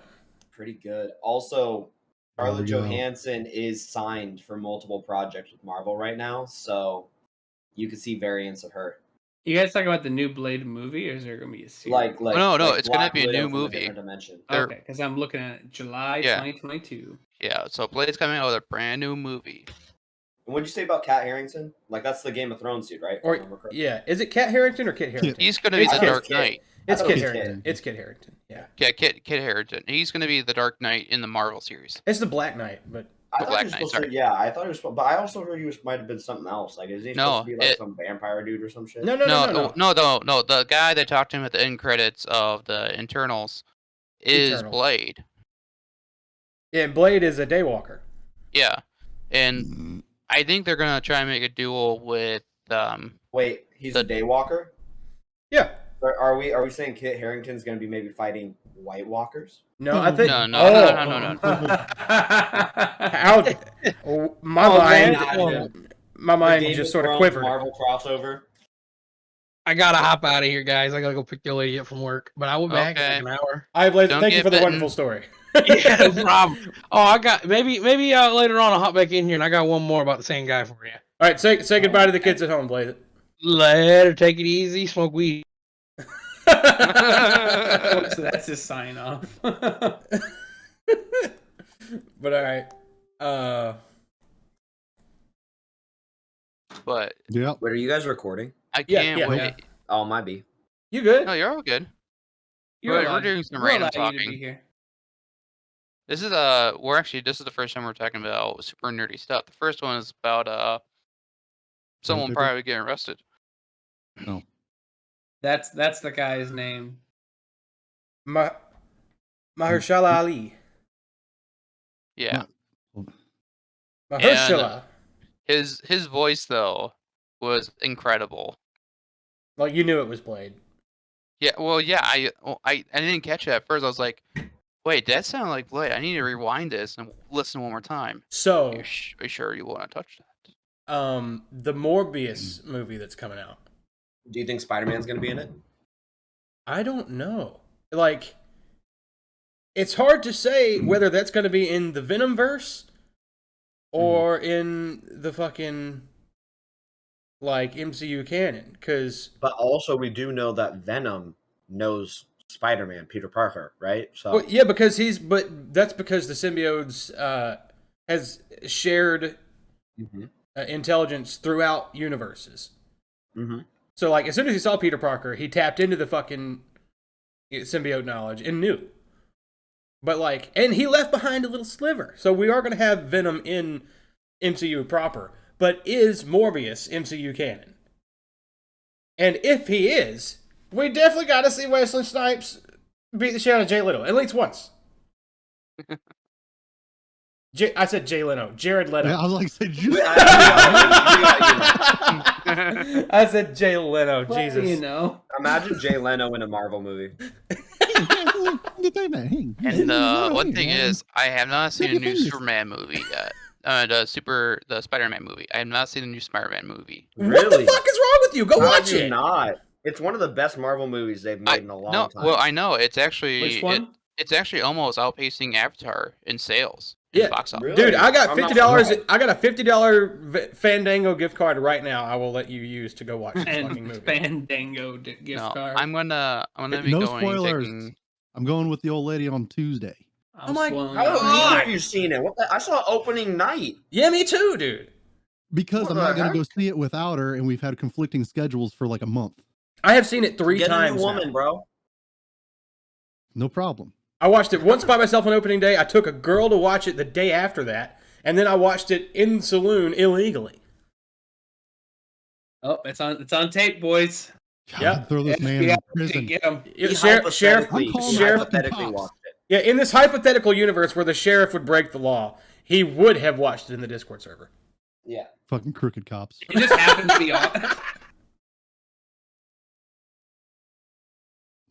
Pretty good. Also, Scarlett Johansson is signed for multiple projects with Marvel right now, so you could see variants of her. You guys talking about the new Blade movie, or is there going to be a series? No, it's going to be a new movie. Okay, because I'm looking at July 2022. Yeah, so Blade's coming out with a brand new movie. And what'd you say about Cat Harington? Like, that's the Game of Thrones dude, right? Yeah, is it Cat Harington or Kit Harington? He's going to be the Dark Knight. It's Kit Harington. It's Kit Harington. Yeah. Yeah, Kit Harington. He's going to be the Dark Knight in the Marvel series. It's the Black Knight, but I thought he was, but I also heard he might have been something else. Like, is he supposed to be like some vampire dude or some shit? No. The guy that talked to him at the end credits of the Internals is Blade. Yeah, Blade is a Daywalker. Yeah, and I think they're gonna try and make a duel with. Wait, he's a Daywalker? Yeah. Are we saying Kit Harington's gonna be maybe fighting White Walkers? No, I think no. My mind just sort of quivered. Marvel crossover. I gotta hop out of here, guys. I gotta go pick the lady up from work, but I will be back in an hour. Thank you for the wonderful story. Yeah, no problem. Oh, I got maybe later on I'll hop back in here, and I got one more about the same guy for you. All right, say goodbye to the kids at home, Blaze. Later, take it easy, smoke weed. So that's his sign off. But all right. But yeah. Wait, are you guys recording? I can't wait. Yeah. Oh, might be. You good? No, you're all good. We're doing some random talking. This is the first time we're talking about super nerdy stuff. The first one is about someone probably getting arrested. No. That's the guy's name. Mahershala Ali. Yeah. Mahershala. His voice though was incredible. Like, you knew it was Blade. Yeah, well, yeah, I didn't catch it at first. I was like, wait, that sounded like Blade. I need to rewind this and listen one more time. So, are you sure you want to touch that? The Morbius movie that's coming out. Do you think Spider-Man's going to be in it? I don't know. Like, it's hard to say whether that's going to be in the Venomverse or in the fucking like MCU canon, because. But also, we do know that Venom knows Spider-Man, Peter Parker, right? So well, yeah, because that's because the symbiotes has shared intelligence throughout universes. Mm-hmm. So, like, as soon as he saw Peter Parker, he tapped into the fucking symbiote knowledge and knew. But, like, and he left behind a little sliver. So we are going to have Venom in MCU proper. But is Morbius MCU canon? And if he is, we definitely got to see Wesley Snipes beat the shit out of Jay Leno. At least once. I said Jay Leno. Jared Leto. Yeah, I was like, I said Jay Leno. Well, Jesus. You know. Imagine Jay Leno in a Marvel movie. And one thing is, I have not seen a new Superman movie yet. The Spider-Man movie. I have not seen a new Spider-Man movie. Really? What the fuck is wrong with you? Go watch it. Not. It's one of the best Marvel movies they've made in a long time. Well, I know it's actually Which one? It's actually almost outpacing Avatar in sales. Yeah, in box office. Really? Dude, I got $50. I got a $50 Fandango gift card right now. I will let you use to go watch this fucking movie. Fandango gift card. I'm gonna be no going. spoilers. I'm going with the old lady on Tuesday. Oh my God. How have you seen it? I saw opening night. Yeah, me too, dude. Because What I'm the not going to go heck? see it without her, and we've had conflicting schedules for like a month. I have seen it 3 Get times. a new woman, now. bro. No problem. I watched it once by myself on opening day. I took a girl to watch it the day after that, and then I watched it in the saloon illegally. Oh, it's on tape, boys. Yeah. Throw this man in prison. Get him. Sheriff, Hypothetically watched it. yeah, in this hypothetical universe where the sheriff would break the law, he would have watched it in the Discord server. Yeah. Fucking crooked cops. It just happened to be on.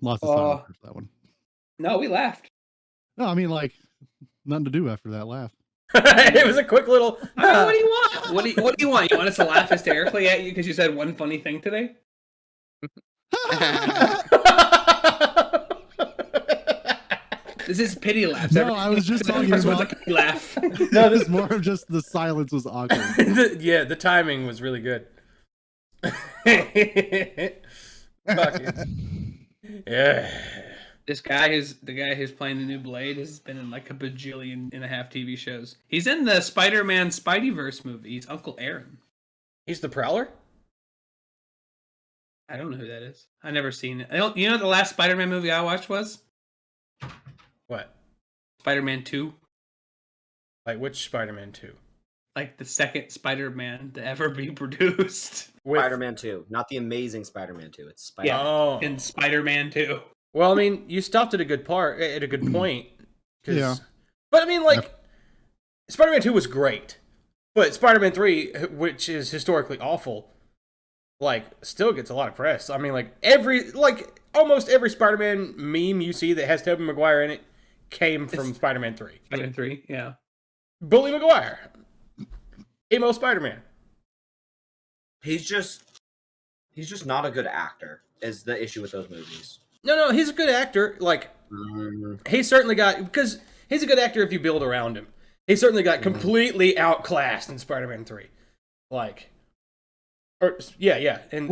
Lots of silence for that one. No, we laughed. No, I mean, like, nothing to do after that laugh. It was a quick little. What do you want? What do you want? You want us to laugh hysterically at you because you said one funny thing today? This is pity laughs. No, I was just talking about the laugh. No, this is more of just the silence was awkward. The timing was really good. Yeah. The guy who's playing the new Blade has been in like a bajillion and a half TV shows. He's in the Spider-Man Spideyverse movie. He's Uncle Aaron. He's the Prowler? I don't know who that is. I never seen it. You know what the last Spider-Man movie I watched was? What? Spider-Man 2. Like which Spider-Man 2? Like the second Spider-Man to ever be produced. Spider-Man 2. Not the Amazing Spider-Man 2. It's Spider-Man. In Spider-Man 2. Well, I mean, you stopped at a good point. Yeah. But I mean, like, Spider-Man 2 was great. But Spider-Man 3, which is historically awful, like, still gets a lot of press. I mean, almost every Spider-Man meme you see that has Tobey Maguire in it came from Spider-Man 3. Spider-Man 3, yeah. Bully Maguire. Emo Spider-Man. He's just not a good actor, is the issue with those movies. No, he's a good actor. Like, he's certainly got, because he's a good actor if you build around him. He certainly got completely outclassed in Spider-Man 3. Like, yeah. And,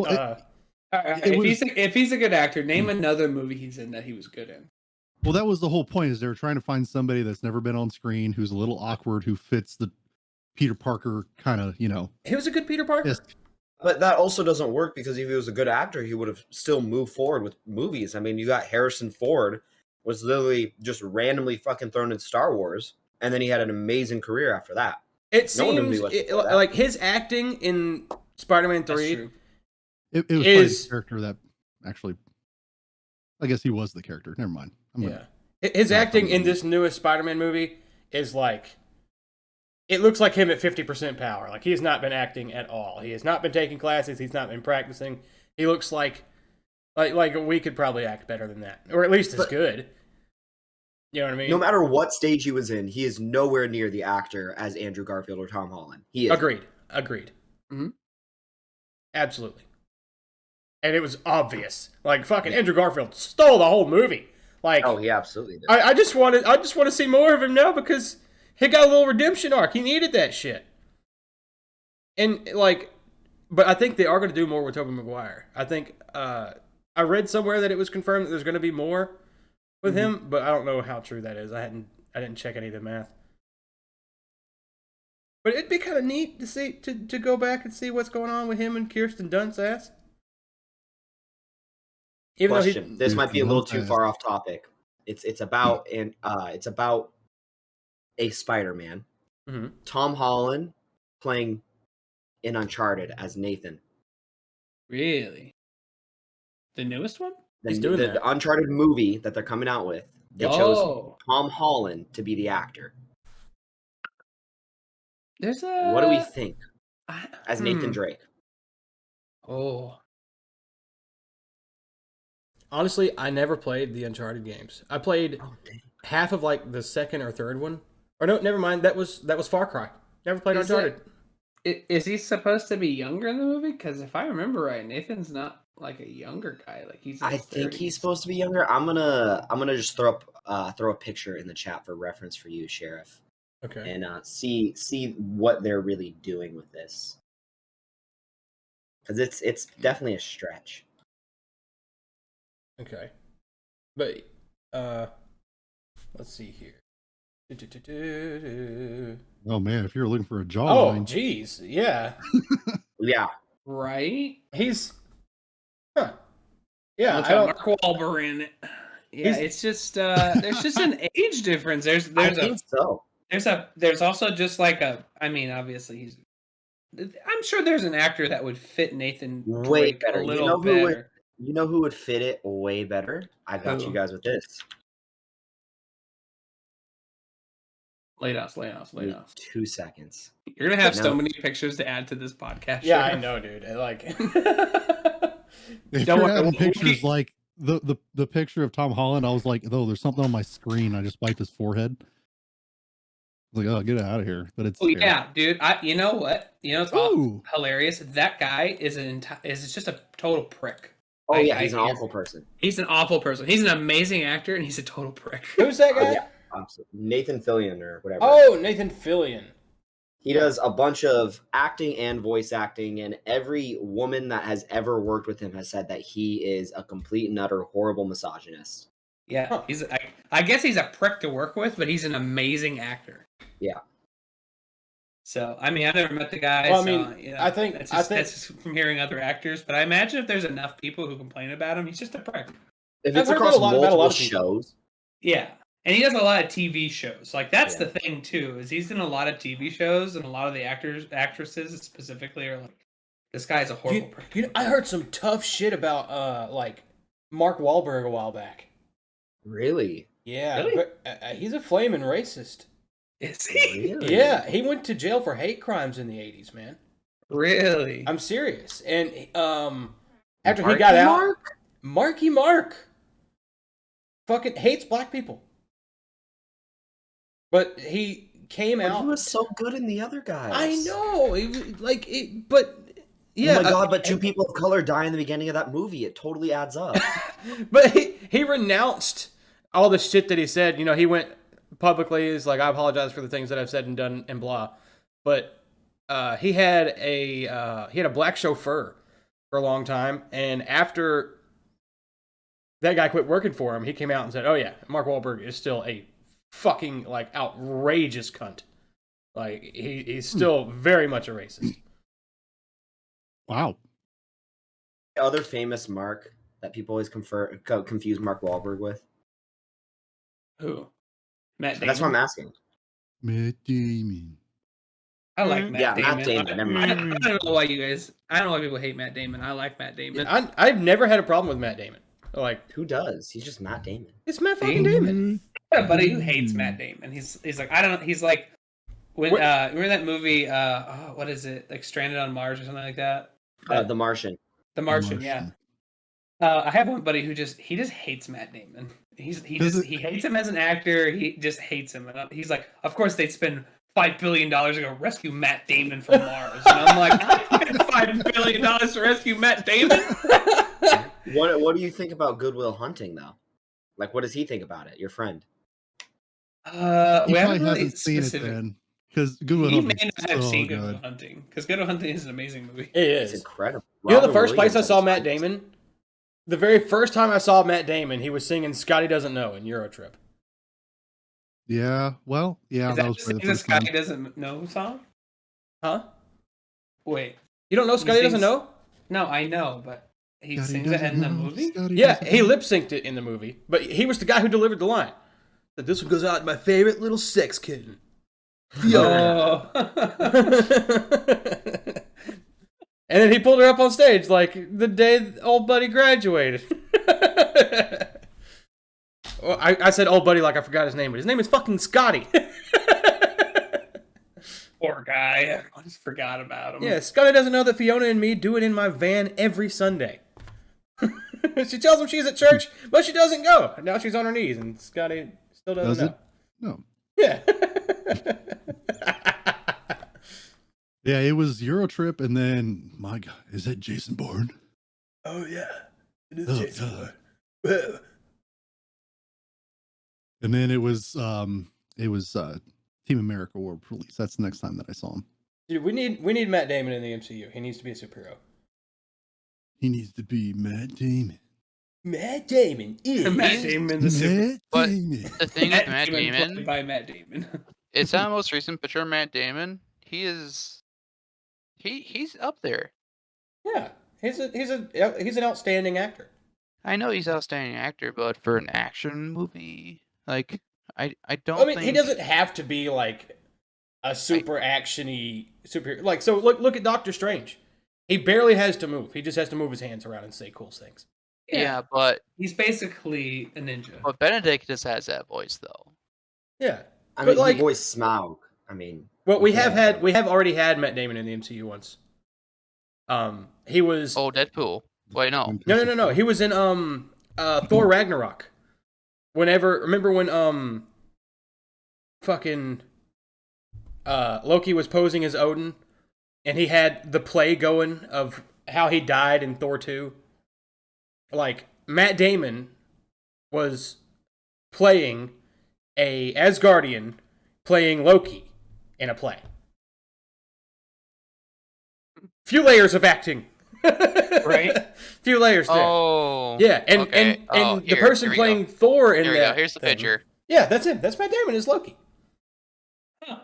if he's a good actor, name another movie he's in that he was good in. Well, that was the whole point, is they were trying to find somebody that's never been on screen, who's a little awkward, who fits the Peter Parker kind of, He was a good Peter Parker. Yes. But that also doesn't work, because if he was a good actor, he would have still moved forward with movies. I mean, you got Harrison Ford was literally just randomly fucking thrown in Star Wars, and then he had an amazing career after that. It seems like his acting in Spider-Man 3 it was his character that actually, I guess he was the character. Never mind. His acting in this newest Spider-Man movie is like, it looks like him at 50% power. Like, he has not been acting at all. He has not been taking classes. He's not been practicing. He looks like we could probably act better than that, or at least as good. You know what I mean? No matter what stage he was in, he is nowhere near the actor as Andrew Garfield or Tom Holland. He is. Agreed. Mm-hmm. Absolutely. And it was obvious. Like, fucking Andrew Garfield stole the whole movie. Like, oh, he absolutely did. I just want to see more of him now, because he got a little redemption arc. He needed that shit. And, like, But I think they are going to do more with Tobey Maguire. I think I read somewhere that it was confirmed that there's going to be more with him, but I don't know how true that is. I didn't check any of the math. But it'd be kind of neat to see to go back and see what's going on with him and Kirsten Dunst's ass. Even Question. This might be a little too far off topic. It's about a Spider-Man. Mm-hmm. Tom Holland playing in Uncharted as Nathan. Really? The newest one? The Uncharted movie that they're coming out with. They chose Tom Holland to be the actor. What do we think as Nathan Drake? Oh. Honestly, I never played the Uncharted games. I played half of like the second or third one. Or no, never mind. That was Far Cry. Never played Uncharted. Is he supposed to be younger in the movie? Because if I remember right, Nathan's not like a younger guy. Like he's. I think he's supposed to be younger. I'm gonna just throw a picture in the chat for reference for you, Sheriff. Okay. And see what they're really doing with this, because it's definitely a stretch. Okay, but let's see here. Oh man, if you're looking for a jawline. Oh jeez, yeah. Yeah. Right. He's. Huh. Yeah. I don't. Mark Wahlberg in it. Yeah, it's just there's just an age difference. There's also just like obviously I'm sure there's an actor that would fit Nathan way Drake better. A little better. You know who would fit it way better? I got you guys with this. Lay us. 2 seconds. You're gonna have so many pictures to add to this podcast. Yeah, I know, dude. If you're having pictures like the picture of Tom Holland, I was like, oh, there's something on my screen. I just wiped his forehead. I was like, oh, get out of here. But it's yeah, dude. You know what? It's all hilarious. That guy is just a total prick. Oh yeah, he's an awful person. He's an awful person. He's an amazing actor, and he's a total prick. Who's that guy? Yeah, absolutely. Nathan Fillion or whatever. Oh, Nathan Fillion. He does a bunch of acting and voice acting, and every woman that has ever worked with him has said that he is a complete and utter horrible misogynist. Yeah, I guess he's a prick to work with, but he's an amazing actor. Yeah. So, I never met the guy. Well, I think that's just from hearing other actors. But I imagine if there's enough people who complain about him, he's just a prick. If it's across multiple shows. Yeah. And he does a lot of TV shows. Like, that's the thing, too, is he's in a lot of TV shows, and a lot of the actresses specifically are like, this guy's a horrible prick. I heard some tough shit about, Mark Wahlberg a while back. Really? Yeah. Really? But, he's a flaming racist. Is he? Really? Yeah, he went to jail for hate crimes in the 80s, man. Really? I'm serious. And after he got out, Marky Mark fucking hates black people. But he came out. He was so good in the other guys. I know. But yeah. Oh my god! But two people of color die in the beginning of that movie. It totally adds up. But he renounced all the shit that he said. He went publicly is like, I apologize for the things that I've said and done and blah. But he had a black chauffeur for a long time, and after that guy quit working for him, he came out and said, "Oh yeah, Mark Wahlberg is still a fucking outrageous cunt. Like he's still very much a racist." Wow. Other famous Mark that people always confuse Mark Wahlberg with. Who? Matt Damon. That's what I'm asking. Matt Damon. I like Matt Damon. Matt Damon. Never mind. I don't know why people hate Matt Damon. I like Matt Damon. I've never had a problem with Matt Damon. Like, who does? He's just Matt Damon. It's Matt fucking Damon. I got a buddy who hates Matt Damon. He's like, I don't know. He's like, when remember that movie? What is it? Like Stranded on Mars or something like that. The Martian. The Martian. Yeah. I have one buddy who just hates Matt Damon. He hates him as an actor. He just hates him. And he's like, of course they'd spend $5 billion to go rescue Matt Damon from Mars. And I'm like, $5 billion to rescue Matt Damon? What do you think about Good Will Hunting though? Like, what does he think about it? Your friend. He probably hasn't seen it then. Because Good Will Hunting. He may not have seen Good Will Hunting, because Good Will Hunting is an amazing movie. It is. It's incredible. You know the first place I saw Matt Damon? The very first time I saw Matt Damon, he was singing Scotty Doesn't Know in Eurotrip. Yeah, well, yeah, that was the first Scotty Doesn't Know song? Huh? Wait. You don't know Scotty Doesn't Know? No, I know, but he sings it in the movie? Yeah, he lip-synced it in the movie, but he was the guy who delivered the line. That this one goes out to my favorite little sex kitten. Fiona. And then he pulled her up on stage like the day old buddy graduated. Well, I said old buddy like I forgot his name, but his name is fucking Scotty. Poor guy. I just forgot about him. Yeah, Scotty doesn't know that Fiona and me do it in my van every Sunday. She tells him she's at church, but she doesn't go. Now she's on her knees, and Scotty still doesn't know. No. Yeah. Yeah, it was Eurotrip, and then, my God, is that Jason Bourne? Oh, yeah. It is Jason Bourne. And then it was Team America World Police. That's the next time that I saw him. Dude, we need Matt Damon in the MCU. He needs to be a superhero. He needs to be Matt Damon. Matt Damon is Matt Damon the super. But the thing with Matt Damon, by Matt Damon. It's not the most recent picture of Matt Damon. He's up there. Yeah, he's an outstanding actor. I know he's an outstanding actor, but for an action movie, like I don't. I mean, think... he doesn't have to be like a super actiony superhero. Like, so look at Doctor Strange. He barely has to move. He just has to move his hands around and say cool things. Yeah, but he's basically a ninja. But Benedict just has that voice, though. Yeah, I mean, like, he voiced Smaug. I mean, well, we have already had Matt Damon in the MCU once. He was Deadpool. Wait, no. No. He was in Thor Ragnarok. Remember when fucking Loki was posing as Odin, and he had the play going of how he died in Thor 2. Like, Matt Damon was playing a Asgardian playing Loki in a play. Few layers of acting. Right? Few layers there. Oh. Yeah, and the person playing Thor in that. Here's the picture. Yeah, that's him. That's Matt Damon as Loki. Huh.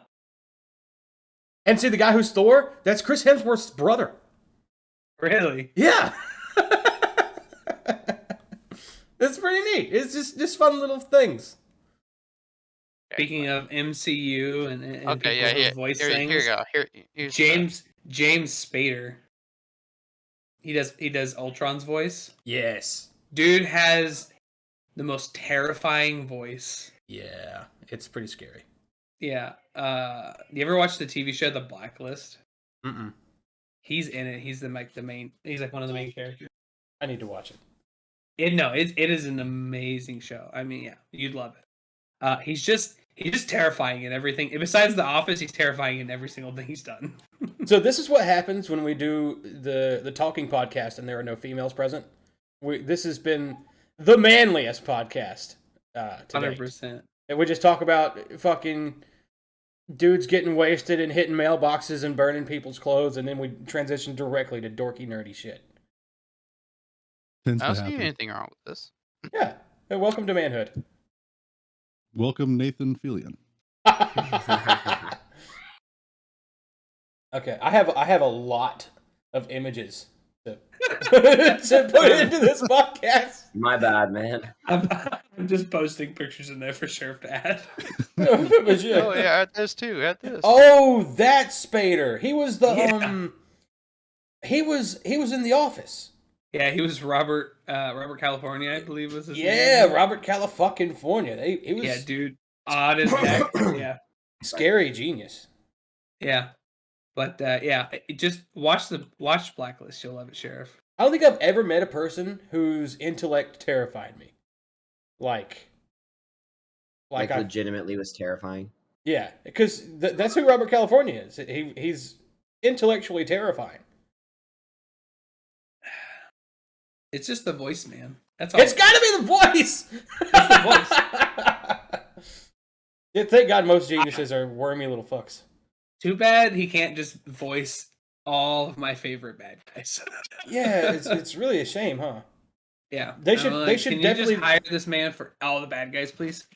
And see, the guy who's Thor, that's Chris Hemsworth's brother. Really? Yeah. That's pretty neat. It's just fun little things. Speaking of MCU and okay, voice here, things, here you go. Here's James Spader. He does Ultron's voice. Yes. Dude has the most terrifying voice. Yeah, it's pretty scary. Yeah. You ever watch the TV show The Blacklist? Mm-mm. He's in it. He's the main. He's like one of the main characters. I need to watch it. It is an amazing show. I mean, yeah, you'd love it. He's just terrifying in everything. Besides The Office, he's terrifying in every single thing he's done. So this is what happens when we do the talking podcast and there are no females present. This has been the manliest podcast. 100%. And we just talk about fucking dudes getting wasted and hitting mailboxes and burning people's clothes, and then we transition directly to dorky, nerdy shit. I don't see anything wrong with this. Yeah. Hey, welcome to manhood. Welcome, Nathan Fillion. Okay, I have a lot of images to put into this podcast. My bad, man. I'm just posting pictures in there for Sheriff to add. Oh yeah, add this too. Add this. Oh, that's Spader. He was the He was in The Office. Yeah, he was Robert California, I believe was his name. Yeah, Robert California. He was. Yeah, dude. Odd as heck. Yeah. Scary genius. Yeah. But just watch Blacklist. You'll love it, Sheriff. I don't think I've ever met a person whose intellect terrified me. Like legitimately was terrifying. Yeah, because that's who Robert California is. He's intellectually terrifying. It's just the voice, man. That's all. It's got to be the voice. It's the voice. Yeah, thank God most geniuses are wormy little fucks. Too bad he can't just voice all of my favorite bad guys. Yeah, it's really a shame, huh? Yeah, they should can definitely you just hire this man for all the bad guys, please.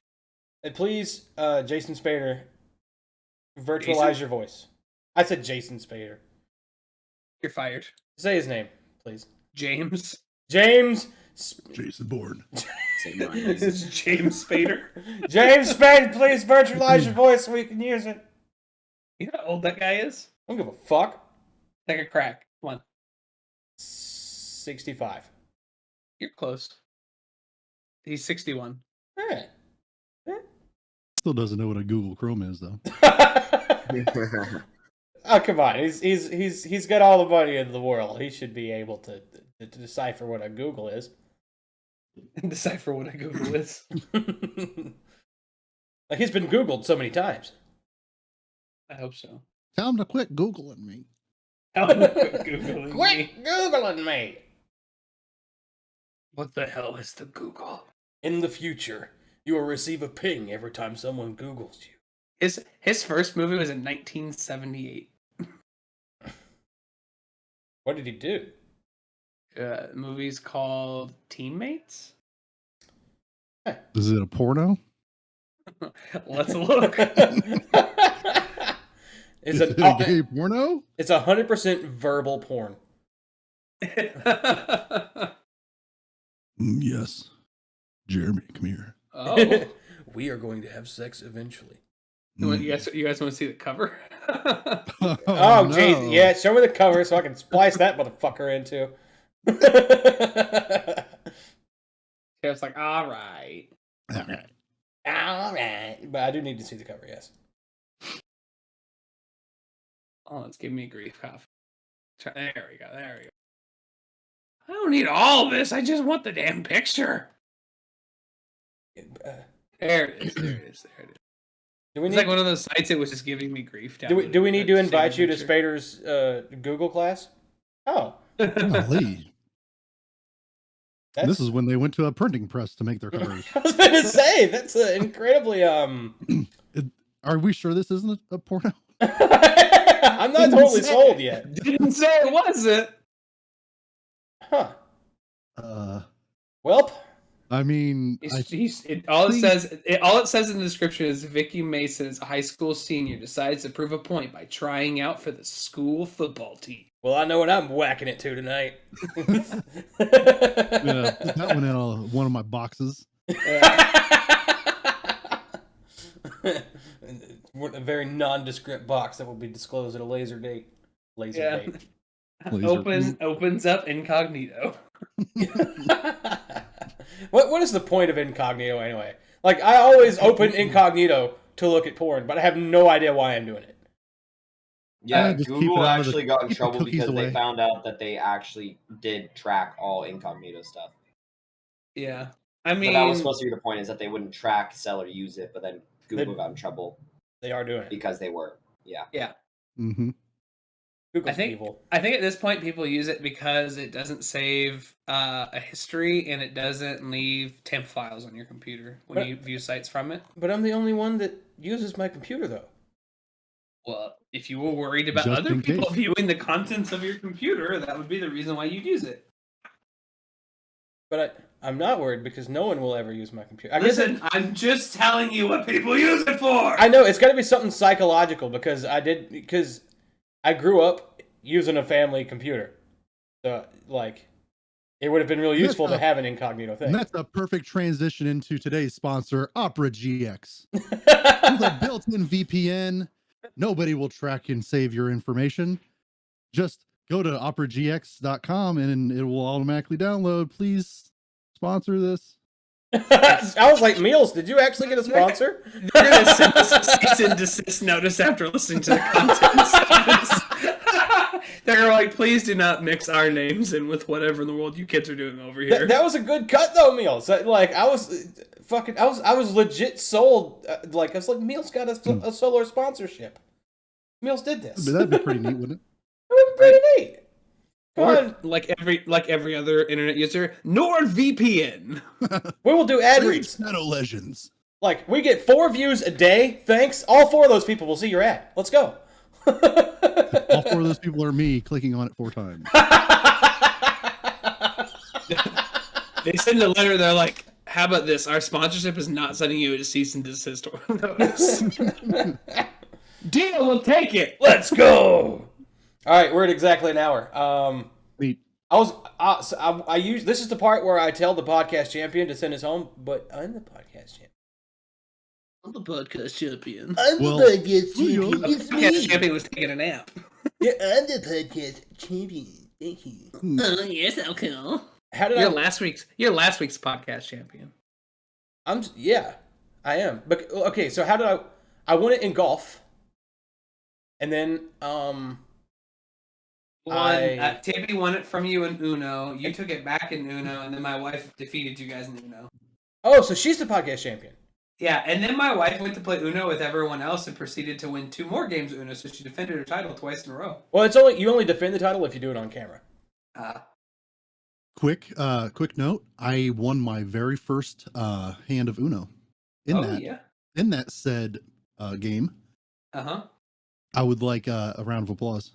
And please, Jason Spader, virtualize your voice. I said Jason Spader. You're fired. Say his name, please. James. Jason Bourne. It's James Spader. James Spader, please virtualize your voice so we can use it. You know how old that guy is? I don't give a fuck. Take a crack. Come on. 65. You're close. He's 61. Yeah. Still doesn't know what a Google Chrome is, though. Oh, come on. He's got all the money in the world. He should be able to decipher what a Google is. Decipher what a Google is. Like, he's been Googled so many times. I hope so. Tell him to quit Googling me. Quit Googling Quit Googling me! What the hell is the Google? In the future, you will receive a ping every time someone Googles you. His first movie was in 1978. What did he do? The movie's called Teammates? Is it a porno? Let's look. Is it a gay porno? It's 100% verbal porn. Yes. Jeremy, come here. Oh. We are going to have sex eventually. You guys want to see the cover? Oh, geez. No. Yeah, show me the cover so I can splice that motherfucker into. It's like, all right. All right. But I do need to see the cover, yes. Oh, it's giving me grief cough. There we go. I don't need all this. I just want the damn picture. There it is. It's like one of those sites that was just giving me grief. Do we need to invite you to Spader's Google class? Oh. Golly. This is when they went to a printing press to make their covers. I was going to say, that's incredibly... Are we sure this isn't a porno? I'm not totally sold yet. Didn't say it wasn't. Huh. Welp. I mean, all it says in the description is Vicky Mason is a high school senior decides to prove a point by trying out for the school football team. Well, I know what I'm whacking it to tonight. Yeah, put that one in one of my boxes. A very nondescript box that will be disclosed at a laser date. Date. Opens up incognito. What is the point of incognito anyway? Like, I always open incognito to look at porn, but I have no idea why I'm doing it. Yeah, Google actually got in trouble because they found out that they actually did track all incognito stuff. Yeah. I mean, but that was supposed to be the point, is that they wouldn't track, sell, or use it, but then Google got in trouble. They are doing it. Because they were. Yeah. Yeah. Mm-hmm. I think at this point people use it because it doesn't save a history and it doesn't leave temp files on your computer when you view sites from it. But I'm the only one that uses my computer, though. Well, if you were worried about other people viewing the contents of your computer, that would be the reason why you'd use it. But I'm not worried because no one will ever use my computer. I'm just telling you what people use it for. I know it's got to be something psychological because I grew up using a family computer, so like it would have been really useful to have an incognito thing. That's a perfect transition into today's sponsor, Opera GX. With a built-in VPN, nobody will track and save your information. Just go to operagx.com and it will automatically download. Please sponsor this. I was like, Meals, did you actually get a sponsor? They're going to send us a cease and desist notice after listening to the content. They're like, please do not mix our names in with whatever in the world you kids are doing over here. That was a good cut though, Meals. Like I was legit sold. I was like, Meals got a solar sponsorship. Meals did this. That'd be pretty neat, wouldn't it? It would be pretty neat. Or like every other internet user, NordVPN. We will do ad reads. Shadow Legends. Like, we get 4 views a day. Thanks. All 4 of those people will see your ad. Let's go. All 4 of those people are me clicking on it 4 times. They send a letter. They're like, "How about this? Our sponsorship is not sending you a cease and desist notice." Deal, we'll take it. Let's go. All right, we're at exactly an hour. Neat. I use this is the part where I tell the podcast champion to send us home, but I'm the podcast champion. I'm the podcast champion. I'm the podcast champion. The podcast champion was taking a nap. Yeah, I'm the podcast champion. Thank you. Oh, you're so cool. How did you're last week's podcast champion. I am. But okay, so how did I won it in golf, and then Tippy won it from you in Uno. You took it back in Uno, and then my wife defeated you guys in Uno. Oh, so she's the podcast champion. Yeah, and then my wife went to play Uno with everyone else and proceeded to win 2 more games of Uno, so she defended her title twice in a row. Well, you only defend the title if you do it on camera. Quick note: I won my very first hand of Uno in that said game. I would like a round of applause.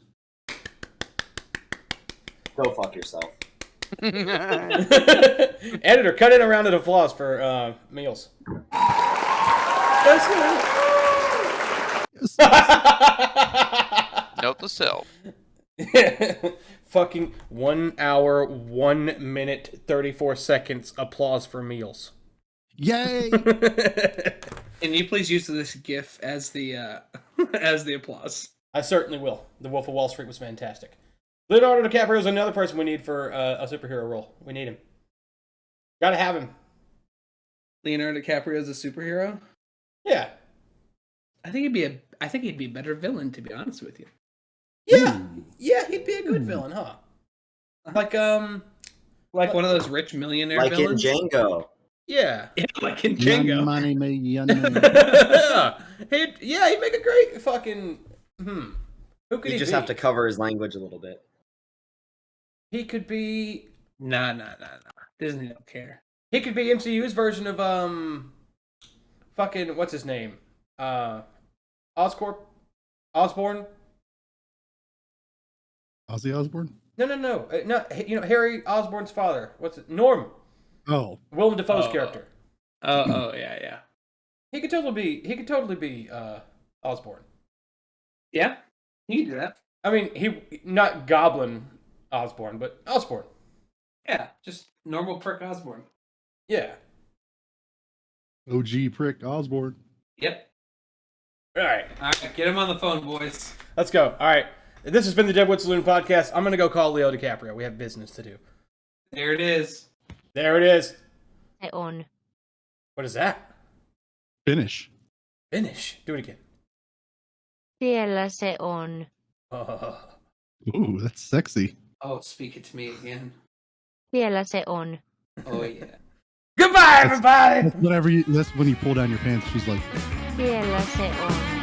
Go fuck yourself. Editor, cut in a round of applause for Meals. Note to self. Fucking 1 hour, 1 minute, 34 seconds applause for Meals. Yay! Can you please use this GIF as the applause? I certainly will. The Wolf of Wall Street was fantastic. Leonardo DiCaprio is another person we need for a superhero role. We need him. Gotta have him. Leonardo DiCaprio is a superhero? Yeah. I think he'd be a better villain, to be honest with you. Yeah. Yeah, he'd be a good villain, huh? Like one of those rich millionaire villains? Like in Django. Yeah. Yeah, like in Django. Young money, me, young money. He'd make a great fucking... Who could he just be? have to cover his language a little bit. He could be... Nah. Disney don't care. He could be MCU's version of, fucking, what's his name? Osborn? Ozzy Osbourne? No. Harry Osborn's father. What's it? Norm. Oh. Willem Dafoe's character. Yeah. He could totally be Osborn. Yeah, he can do that. I mean, not Goblin Osborn, but Osborn. Yeah, just normal prick Osborn. Yeah. OG prick Osborn. Yep. All right, get him on the phone, boys. Let's go. All right. This has been the Deadwood Saloon Podcast. I'm going to go call Leo DiCaprio. We have business to do. There it is. On. What is that? Finish. Do it again. Siellä se on. Ooh, that's sexy. Oh, speak it to me again. Siellä se on. Oh, yeah. Goodbye, everybody! That's when you pull down your pants, she's like... Siellä se on.